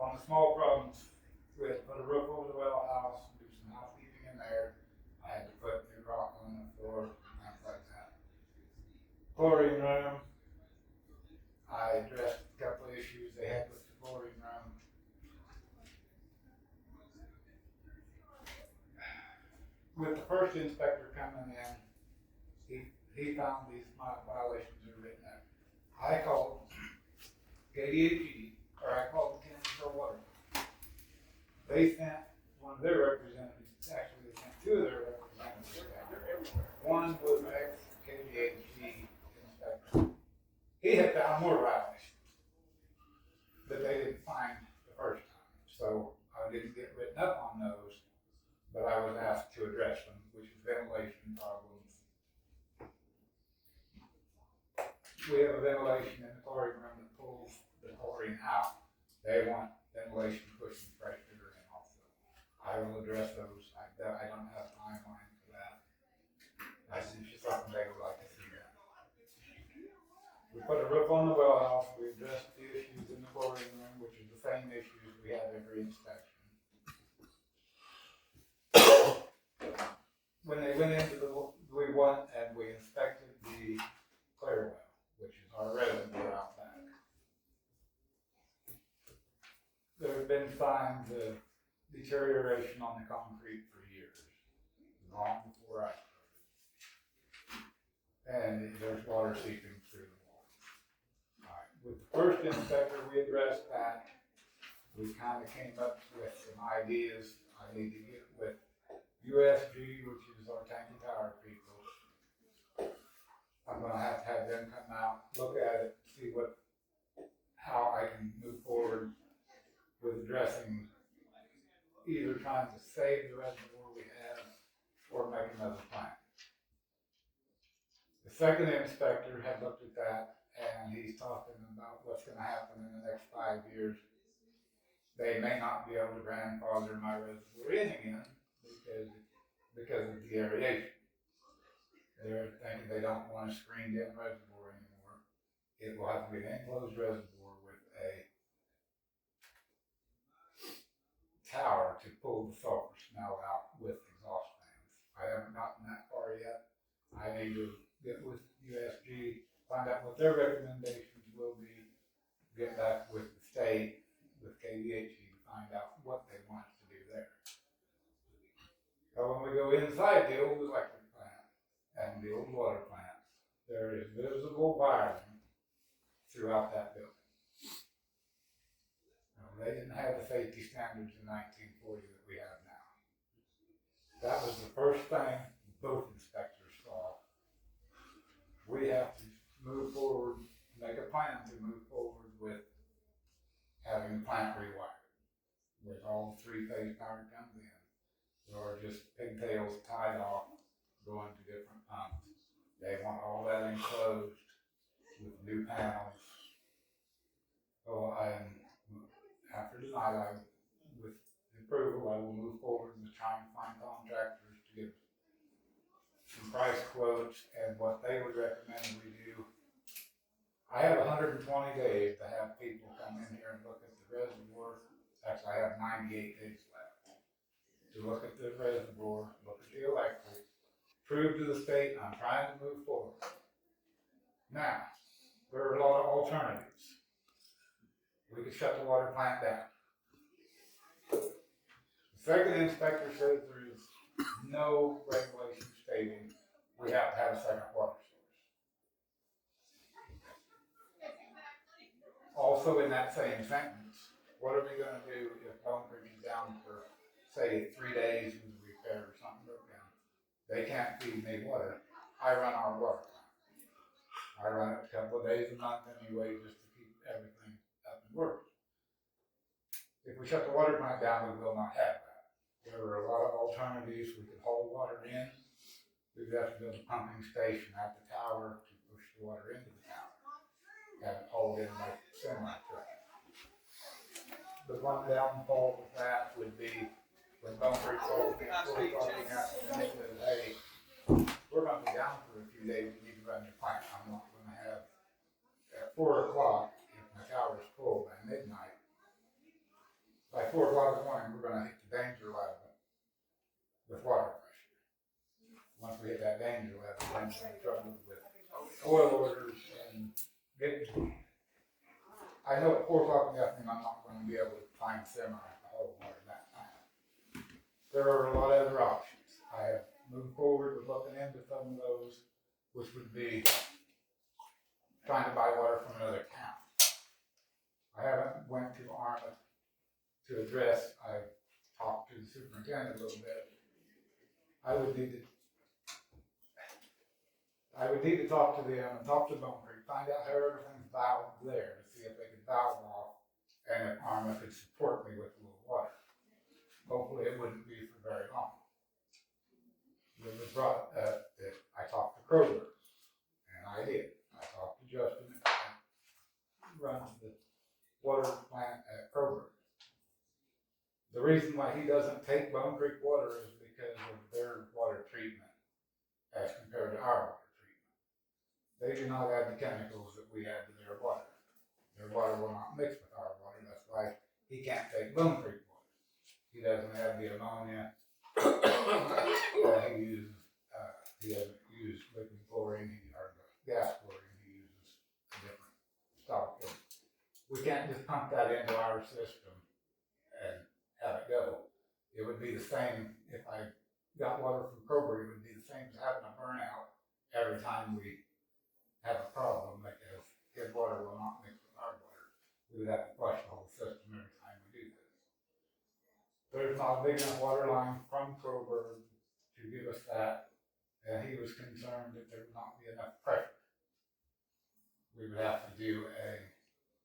On the small problems, we had to put a roof over the well house, do some housekeeping in there. I had to put new rock on the floor, things like that. Chlorine room, I addressed a couple of issues they had with the chlorine room. With the first inspector coming in, he found these violations are written up. I called KDHE, or I called the Kansas Rural Water. They sent one of their representatives, actually they sent 2 of their representatives down. One was an ex-KDHE inspector. He had found more violations that they didn't find the first time. So I didn't get written up on those, but I was asked to address them, which is ventilation problems. We have a ventilation in the chlorine room that pulls the chlorine out. They want ventilation pushing fresh air in also. I will address those. I don't have a timeline for that. It's just something they would like to see that. We put a roof on the well house. We addressed the issues in the chlorine room, which is the same issues we have every inspection. When they went into we went and we inspected the clear well, which is our reservoir out back. There have been signs of deterioration on the concrete for years, long before I started. And there's water seeping through the wall. Alright, with the first inspector, we addressed that. We kind of came up with some ideas. I need to get with USG, which is our tank and tire people. I'm gonna have to have them come out, look at it, see how I can move forward with addressing either trying to save the reservoir we have or make another plan. The second inspector had looked at that and he's talking about what's gonna happen in the next 5 years. They may not be able to grandfather my reservoir in again because of the aeration. They're thinking they don't want a screened in reservoir anymore. It will have to be an enclosed reservoir with a tower to pull the sulfur smell out with exhaust fans. I haven't gotten that far yet. I need to get with USG, find out what their recommendations will be, get back with the state, with KVHE to find out what they want to do there. So when we go inside the old electric plant and the old water plant, there is visible wiring throughout that building. They didn't have the safety standards in 1940 that we have now. That was the first thing both inspectors saw. We have to move forward, make a plan to move forward with having the plant rewired, with all the three-phase power comes in. Or just pigtails tied off, going to different pumps. They want all that enclosed with new panels. So after tonight, with the approval, I will move forward with trying to find contractors to give some price quotes and what they would recommend we do. I have 120 days to have people come in here and look at the reservoir. Actually, I have 98 days left to look at the reservoir, look at the electric, prove to the state I'm trying to move forward. Now, there are a lot of alternatives. We could shut the water plant down. The second inspector says there is no regulation stating we have to have a second water source. Also in that same sentence, what are we gonna do if Mulberry is down for, say, 3 days with a repair or something broke down? They can't feed me water. I run our water plant. I run it a couple of days a month anyway, just to keep everything up and working. If we shut the water plant down, we will not have that. There are a lot of alternatives. We could haul water in. We'd have to build a pumping station at the tower to push the water into the tower. Have it hauled in by semi-truck. The one downfall with that would be when Mulberry told me at 4 o'clock in the afternoon, said, hey, we're gonna be down for a few days, you need to run your plant. I'm not gonna have, at 4 o'clock, if my tower's full by midnight, by 4 o'clock in the morning, we're gonna hit the danger level with water pressure. Once we hit that danger level, then we're in trouble with oil orders and getting. I know at 4 o'clock in the afternoon, I'm not gonna be able to find semi to hold water that time. There are a lot of other options. I have moved forward with looking into some of those, which would be trying to buy water from another town. I haven't went to Arma to address, I talked to the superintendent a little bit. I would need to talk to them and talk to Mulberry, find out how everything's valved there, to see if they could valve off and if Arma could support me with a little water. Hopefully it wouldn't be for very long. It was brought up that I talked to Kroger, and I did. I talked to Justin, who runs the water plant at Kroger. The reason why he doesn't take Bone Creek water is because of their water treatment as compared to our water treatment. They do not add the chemicals that we add to their water. Their water will not mix with our water. That's why he can't take Bone Creek water. He doesn't add the ammonia that he uses. He doesn't use liquid chlorine or gas chlorine. He uses a different stock. We can't just pump that into our system and have it go. it would be the same if I got water from Kroger, it would be the same as having a burnout every time we have a problem, because his water will not mix with our water. We would have to flush the whole system every time we do this. There's not a big enough water line from Kroger to give us that, and he was concerned that there would not be enough pressure. We would have to do a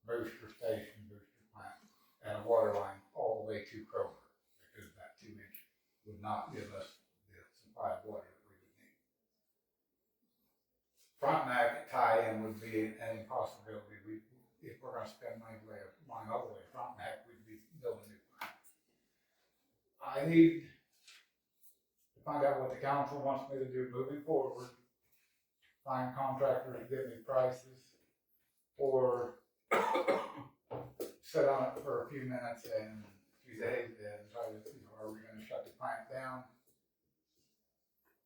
booster station, booster plant, and a water line all the way to Kroger, because that 2-inch would not give us the supply of water that we would need. Frontenac tie-in would be an impossibility. If we're gonna spend money line all the way to Frontenac, we'd be building a new plant. I need to find out what the council wants me to do moving forward. Find contractors to give me prices, or sit on it for a few minutes and a few days and try to, are we gonna shut the plant down?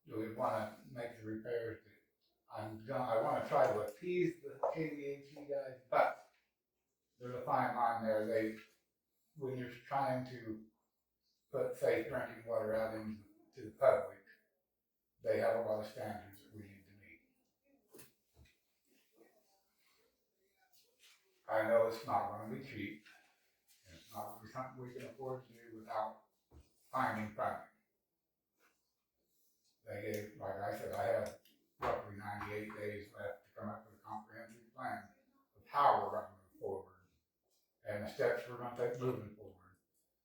Do we wanna make the repairs that I wanna try to appease the KDHE guys, but there's a fine line there. When you're trying to put safe drinking water out into the public, they have a lot of standards that we need to meet. I know it's not gonna be cheap, and it's not gonna be something we can afford to do without finding funding. They gave, like I said, I have roughly 98 days left to come up with a comprehensive plan of how we're gonna move forward, and the steps we're gonna take moving forward.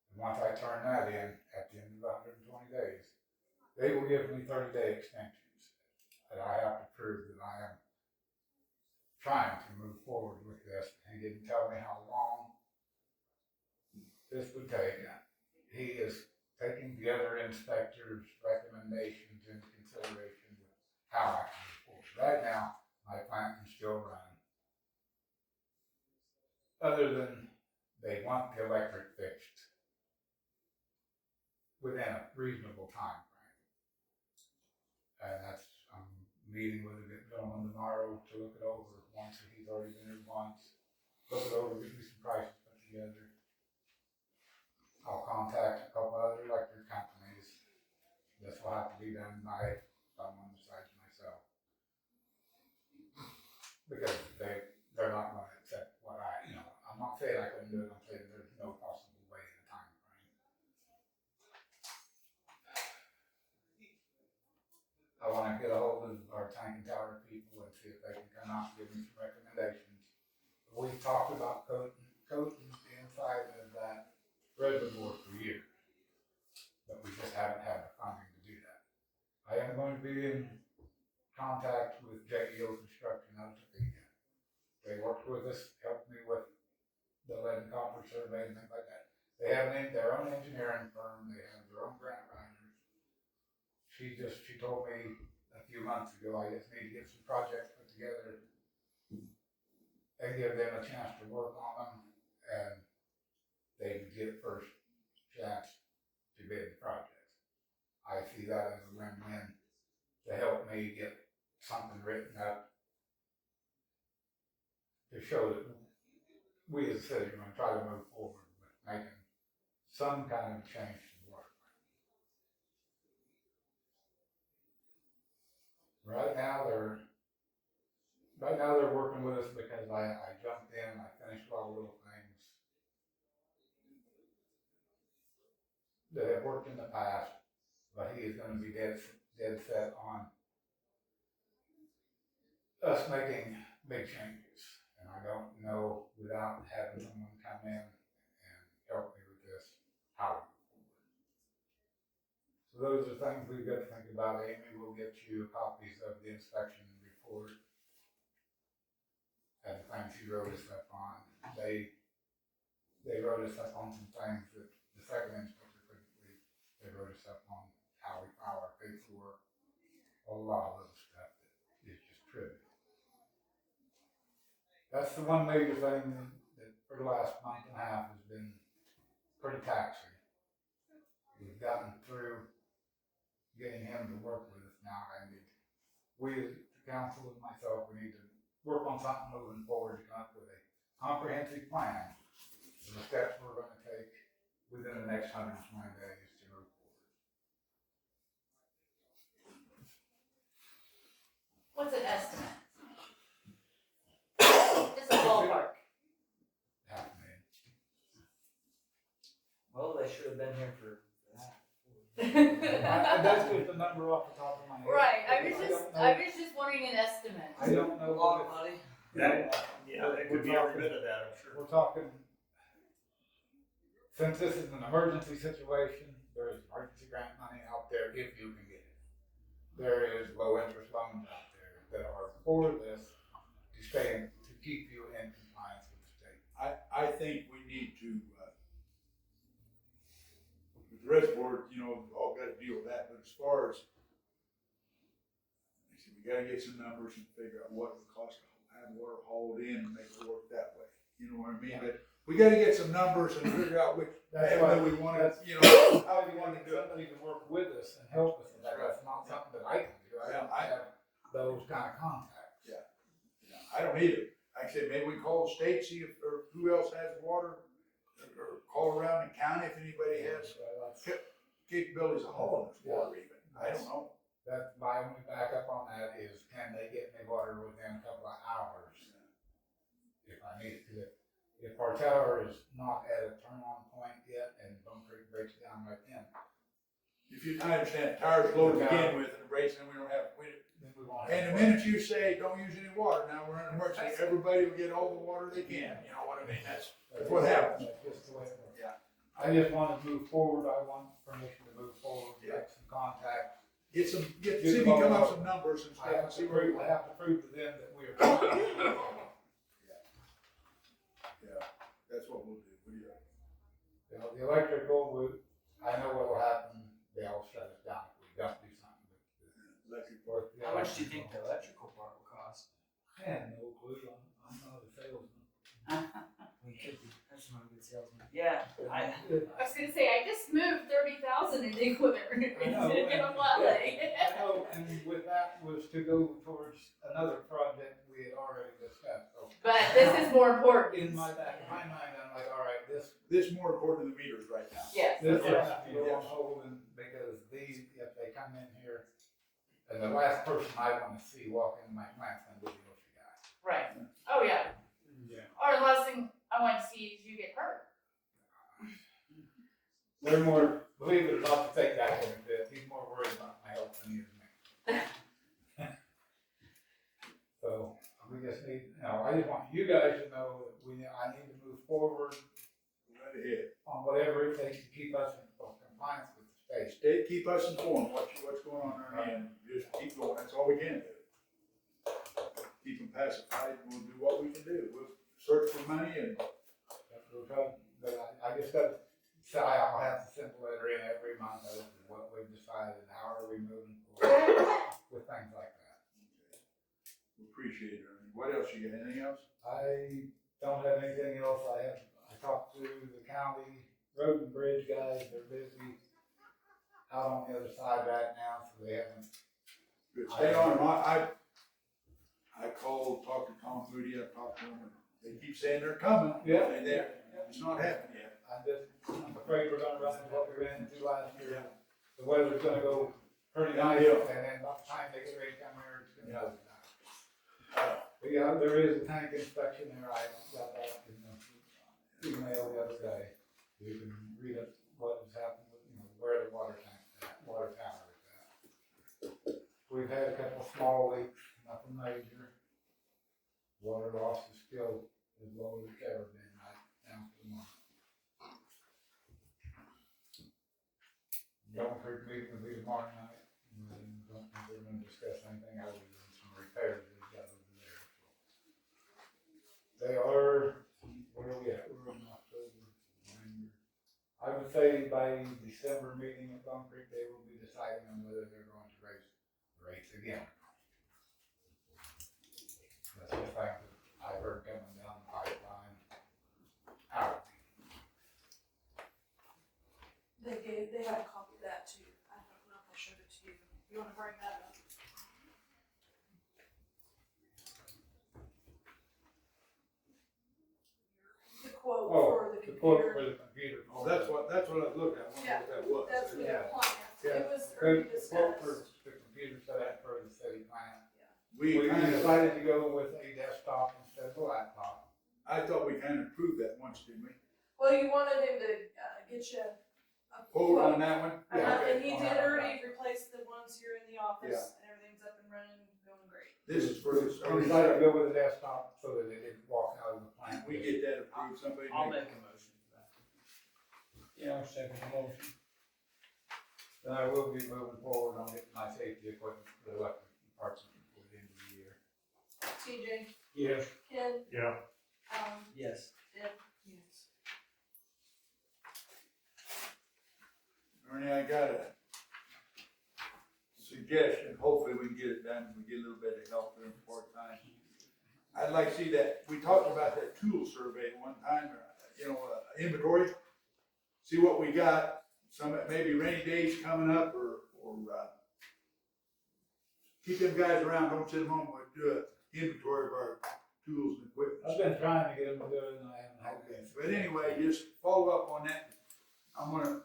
And once I turn that in, at the end of 120 days, they will give me 30-day extensions that I have to prove that I am trying to move forward with this. He didn't tell me how long this would take. He is taking the other inspectors' recommendations into consideration with how I can move forward. Right now, my plant can still run. Other than they want the electric fixed within a reasonable time frame. And I'm meeting with a gentleman tomorrow to look it over once. He's already been here once. Look it over, get me some prices put together. I'll contact a couple other electric companies. This will have to be done by someone besides myself. Because they're not gonna accept what I'm not saying I couldn't do it, I'm saying there's no possible way in a time frame. I wanna get a hold of our tank and tower people and see if they can come out and give me some recommendations. We've talked about coating the inside of that reservoir for years, but we just haven't had the funding to do that. I am going to be in contact with EaglePicher out of Topeka. They worked with us, helped me with the lead and copper survey and things like that. They have their own engineering firm, they have their own grant writers. She told me a few months ago, I just need to get some projects put together and give them a chance to work on them, and they would get first chance to bid the projects. I see that as a win-win to help me get something written up to show that we as a city are going to try to move forward with making some kind of change to the water plant. Right now they're working with us because I jumped in, I finished a lot of little things that have worked in the past, but he is going to be dead set on us making big changes. And I don't know, without having someone come in and help me with this, how to move forward. So those are things we've got to think about. Amy will get you copies of the inspection report and the things she wrote us up on. They wrote us up on some things that the second inspector couldn't read. They wrote us up on how we file our paperwork, a lot of little stuff that is just trivial. That's the one major thing that for the last month and a half has been pretty taxing. We've gotten through getting him to work with us now. We as the council and myself, we need to work on something moving forward to come up with a comprehensive plan for the steps we're going to take within the next 120 days to really should have been here for that. That's just a number off the top of my head. Right, I don't know. was just wondering an estimate. I don't know. A lot of money. That, yeah, it could be every bit of that, I'm sure. We're talking, since this is an emergency situation, there is emergency grant money out there if you can get it. There is low interest loans out there that are for this to keep you in compliance with the state. I think we need to, with the reservoir, you know, all gotta deal with that, but as far as, I said, we gotta get some numbers and figure out what it would cost to have water hauled in and make it work that way. You know what I mean? But we gotta get some numbers and figure out which avenue we wanna, you know, how we wanna do it. Somebody to work with us and help us with that. That's not something that I can do. I don't have those kind of contacts. Yeah. I don't either. Like I said, maybe we call the state, see if, or who else has water, or call around the county if anybody has capabilities of hauling this water even. I don't know. That's my only backup on that is, can they get me water within a couple of hours if I need it? 'Cause if our tower is not at a turn on point yet and Bone Creek breaks down right then, I understand, tires low to begin with, and breaks, and we don't have, then we won't have. and the minute you say, don't use any water, now we're in an emergency, everybody will get all the water they can, you know what I mean, that's what happens. That's just the way it works. Yeah. I just want to move forward, I want permission to move forward, make some contacts. See if you come up with some numbers and I stuff, have and see to where prove, we I are. have to prove to them that we are. trying. Yeah, that's what we'll do. You know, the electrical, I know what will happen, they'll shut us down if we don't do something with the electric work. How much do you think the electrical part will cost? I have no clue, I'm not a salesman. We could be, that's not a good salesman. Yeah, I was gonna say, I just moved 30,000 in the equipment I know, in a Wale. I know, and with that was to go towards another project we had already discussed, so. But this is more important. In my back of my mind, I'm like, all right, this This more important than the meters right now. Yes. will have to go on hold, and because these, if they come in here, and the last person I wanna see walk into my plant's gonna be the OSHA guy. Right. Oh, yeah. Yeah. Or the last thing I want to see is you get hurt. They're more, believe it or not, the fake guy can fit, he's more worried about my health than he is me. So, we just need, I just want you guys to know that I need to move forward Right ahead. on whatever it takes to keep us in compliance with the state. State, keep us informed, what's going on there, and just keep going, that's all we can do. Keep them pacified, and we'll do what we can do, we'll search for money and. We'll try, but I just got to say, I'll have to send a letter in every month as to what we've decided, and how are we moving forward with things like that. We appreciate it, Ernie. What else you got, anything else? I don't have anything else. I talked to the county road and bridge guys, they're busy out on the other side right now, so they haven't. Good, stay on, I called, talked to Tom Moody, I talked to them, and they keep saying they're coming. Yeah. And it's not happening yet. I'm afraid we're gonna run into what we ran into last year. The weather's gonna go pretty nice, Yeah. and then by the time they get ready to come here, it's gonna go down. But yeah, there is a tank inspection there, I got that in the email the other day. You can read up what has happened, where the water tower is at. We've had a couple small leaks, nothing major. Water loss is still as low as it's ever been right now for the moment. Don't Creek meeting will be tomorrow night, and don't think we're gonna discuss anything other than some repairs we've got over there. They are, where are we at? We're in October, November. I would say by December meeting at Bone Creek, they will be deciding on whether they're going to raise the rates again. That's the thing that I heard coming down the pipeline. Out. They had a copy of that too. I don't know if I showed it to you. You wanna bring that up? The quote for the The quote computer. for the computer. Oh, that's what I was looking at, I wonder what that was. That's for the appliance. Yeah. It was already The quote for discussed. the computer set up for the city plant. We We kind of, decided to go with a desktop instead of a laptop. I thought we kind of proved that once, didn't we? Well, you wanted him to get you quote on that one? Okay. And he did already replace the ones here in the office, and everything's up and running, going great. This is for this, Or you let it go with the desktop so that they didn't walk out of the plant. we get that approved, somebody I'll make. make a motion for that. Yeah, I'll second the motion. Then I will be moving forward on getting my safety equipment for the electric parts before the end of the year. TJ, Yes. Ken, Yeah, Yes. Deb. Yes. Ernie, I got a suggestion, hopefully we can get it done, we get a little bit of help during part-time. I'd like to see that, we talked about that tool survey one time, inventory. See what we got, some, maybe rainy days coming up, or keep them guys around, don't sit them home, but do an inventory of our tools and equipment. I've been trying to get them to do it and I haven't had Okay, it. but anyway, just follow up on that. I'm gonna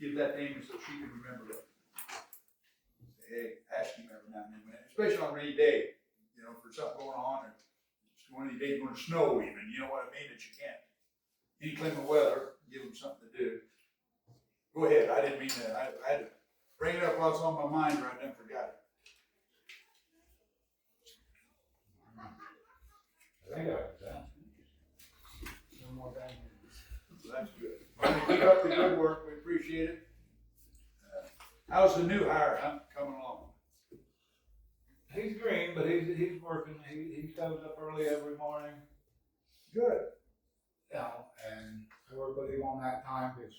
give that to Amy so she can remember that. Hey, ask him every now and then, man, especially on a rainy day, for something going on, or it's one of these days going to snow even, you know what I mean, that you can't. Inclement weather, give them something to do. Go ahead, I didn't mean that, I had to bring it up while it's on my mind, right then forgot it. I think I was done. No more bad news. So that's good. Keep up the good work, we appreciate it. How's the new hire, coming along? He's green, but he's working, he shows up early every morning, Good. and I work with him on that time, because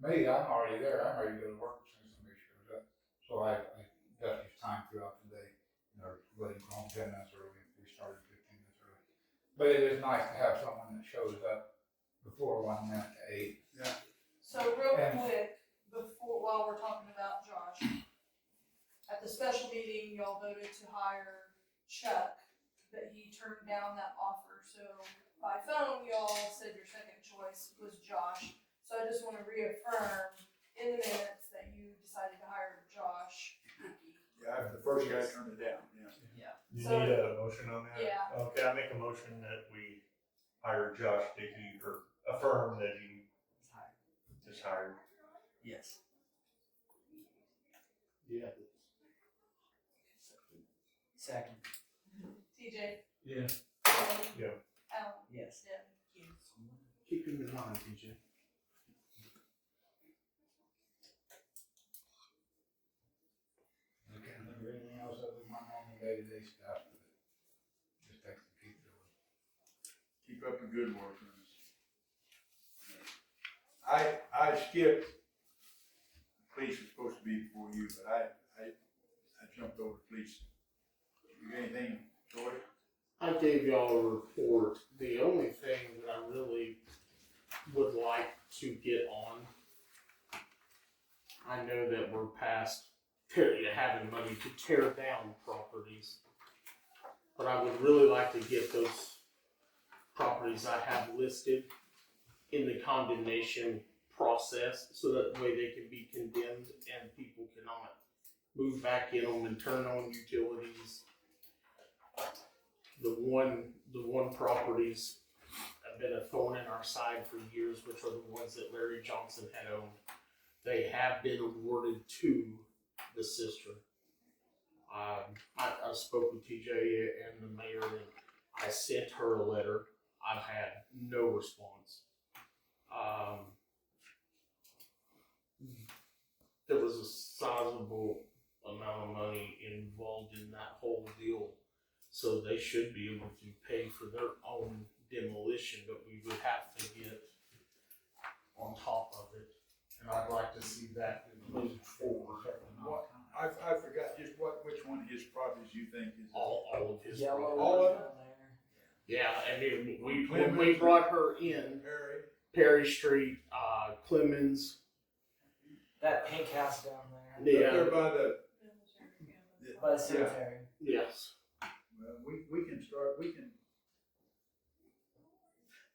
me, I'm already there, I'm ready to go to work as soon as somebody shows up. So I adjust his time throughout the day, let him go home 10 minutes early, if we started 15 minutes early. But it is nice to have someone that shows up before 1 minute to 8. Yeah. So real And- quick, while we're talking about Josh, at the special meeting, y'all voted to hire Chuck, but he turned down that offer, so by phone, y'all said your second choice was Josh. So I just wanna reaffirm in the minutes that you decided to hire Josh. Yeah, the first guy turned it down, yeah. you So- need a motion on that? Yeah. Okay, I make a motion that we hire Josh Dickey, or affirm that he is hired. Yes. Yeah. Second. TJ, Yeah. Ken, Yeah. Alan, Yes. Deb. Keep him in mind, TJ. I can't think of anything else other than my normal day-to-day stuff, but just takes to keep doing. Keep up the good work on this. I skipped, police was supposed to be before you, but I jumped over police. You got anything, Troy? I gave y'all a report. The only thing that I really would like to get on, I know that we're past having money to tear down properties, but I would really like to get those properties I have listed in the condemnation process, so that way they can be condemned and people cannot move back in them and turn on utilities. The one properties have been a thorn in our side for years, which are the ones that Larry Johnson had owned. They have been awarded to the sister. I spoke with TJ and the mayor, and I sent her a letter. I've had no response. There was a sizable amount of money involved in that whole deal, so they should be able to pay for their own demolition, but we would have to get on top of it. And I'd like to see that moved forward. What, I forgot just which one of his properties you think is. All of his Yellow. property. All of it? Yeah, and then when we brought her in, Harry. Perry Street, Clemens, That pink house down there. Up yeah, there by the, By the cemetery. yes. well, we can start, we can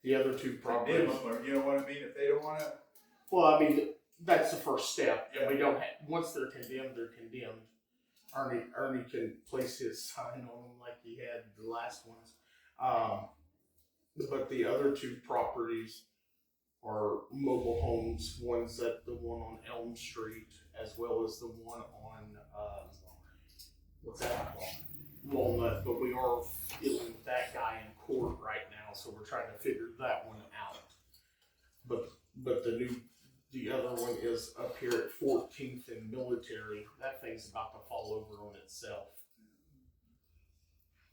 The other two properties. condemn them, or you know what I mean, if they don't wanna. Well, I mean, that's the first step. And we don't have, once they're condemned, they're condemned. Ernie can place his sign on them like he had the last ones. But the other two properties are mobile homes owns one's at the one on Elm Street as well as the one on, what's that? Walnut, but we are dealing with that guy in court right now, so we're trying to figure that one out. But the other one is up here at 14th and Military. That thing's about to fall over on itself.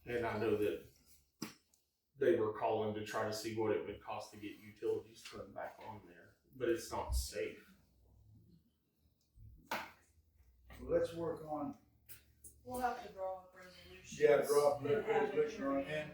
And I know that they were calling to try to see what it would cost to get utilities turned back on there, but it's not safe. So let's work on, We'll have to draw up resolutions. yeah, drop the and have it resolution on, hearing and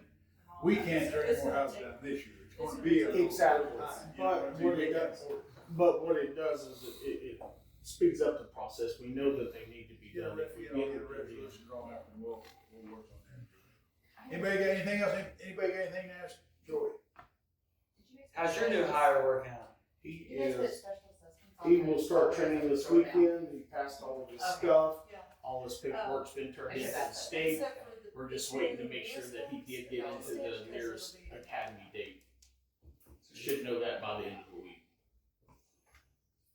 all we that. can't turn It's more gonna houses take- down this year. It's it's gonna gonna be a take- little Exactly. time, you know But what I mean? what We it got does- more. But what it does is it speeds up the process. We know that they need to be Get a, done. If we get get a it, resolution drawn up and we'll work on that. Anybody got anything else? Anybody got anything to ask Joey? How's your new hire working out? he You guys put is. special assessments on He there, will so start we're training gonna this throw it out. weekend. He passed all of his Okay. stuff. Yeah. All his paperwork's been turned I in should to have the that. state. Except for the We're just waiting to standing make sure that he did distance get and into the distance nearest because it'll be- academy date. Should know that by the end of the week.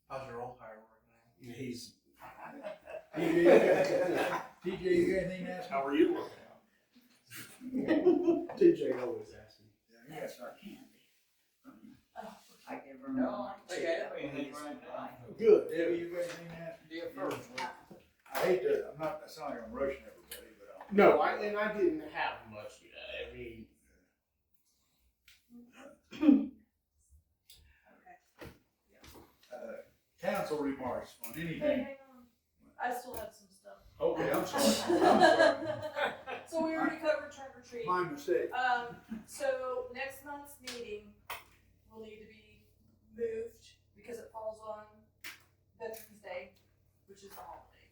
How's your old hire working out? And he's. TJ, you got anything to ask? How are you working out? TJ always asks me. Yeah, you got start candy. I give her no, I don't think I have anything right now. Good. Debbie, you got anything to ask? Be a first. I hate to, I'm not, that's not like I'm rushing everybody, but No, I didn't have much. I mean, council remarks on Hey, anything. hang on. I still have some stuff. Okay, I'm sorry. I'm sorry. So we already covered trunk or treat. My mistake. So next month's meeting will need to be moved because it falls on Veterans Day, which is a holiday.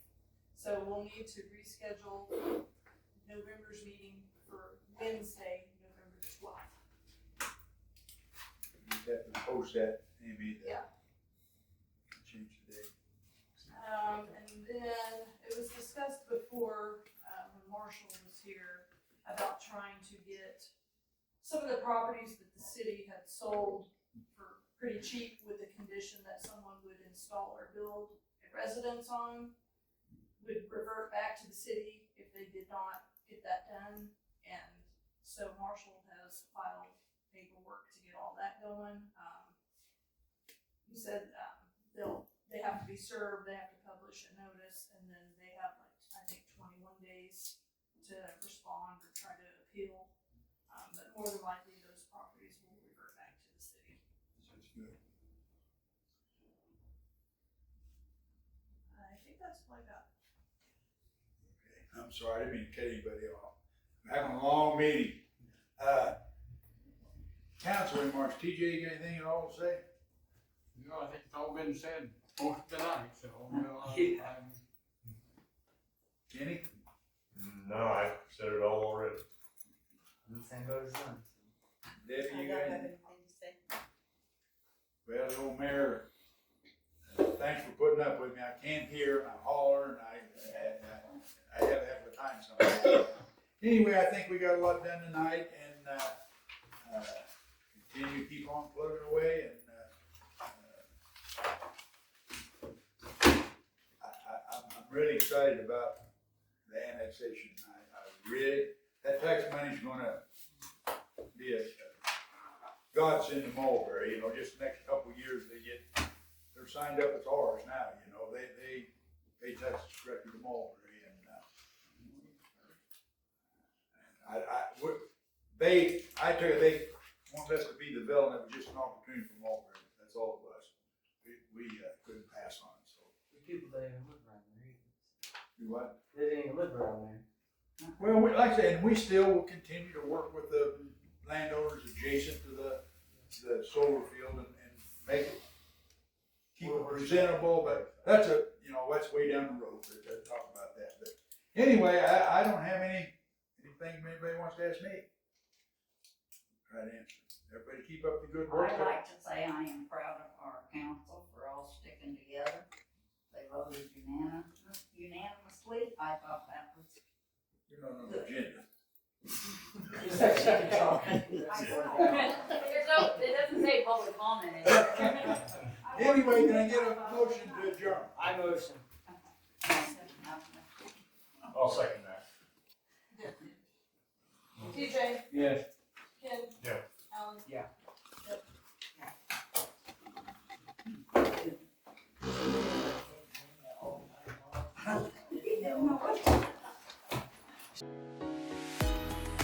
So we'll need to reschedule November's meeting for Wednesday, November 12th. You have to post that, maybe. Yeah. Change the date. And then it was discussed before, when Marshall was here, about trying to get some of the properties that the city had sold for pretty cheap with the condition that someone would install or build a residence on, would revert back to the city if they did not get that done. And so Marshall has filed paperwork to get all that going. He said, they have to be served, they have to publish a notice, and then they have like, I think 21 days to respond or try to appeal. But more than likely, those properties will revert back to the city. That's good. I think that's all I got. Okay, I'm sorry, I didn't mean to cut anybody off. I'm having a long meeting. Council remarks, TJ, you got anything at all to say? No, I think it's all been said most of the night, so, you know, I'm Kenny? No, I said it all already. Same boat as them. Debbie, you got anything? Well, the old mayor, thanks for putting up with me. I can't hear, I holler, and I have a heck of a time sometimes. Anyway, I think we got a lot done tonight, and continue to keep on plugging away, and I'm really excited about the annexation. I really, that tax money's gonna be a godsend to Mulberry, you know, just the next couple of years they're signed up as ours now, you know, they pay taxes directly to Mulberry, and they wanted us to be the development, it was just an opportunity for Mulberry, that's all it was. We couldn't pass on it, so. The people that even live around there either. Do what? They didn't even live around there. Well, like I said, we still will continue to work with the landowners adjacent to the solar field and make it, keep it presentable, but that's that's way down the road, to talk about that. But anyway, I don't have anything anybody wants to ask me. Try to answer. Everybody keep up the good work. I'd like to say I am proud of our council for all sticking together. They voted unanimously. I thought that was You're not on the agenda. It doesn't say public comment in there. Anyway, can I get a motion to adjourn? I motion. I'll second that. TJ, Yes. Ken. Yeah. Alan. Yeah. Yep.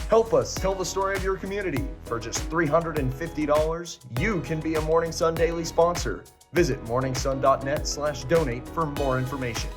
Help us tell the story of your community. For just $350, you can be a Morning Sun Daily sponsor. Visit morningsun.net/donate for more information.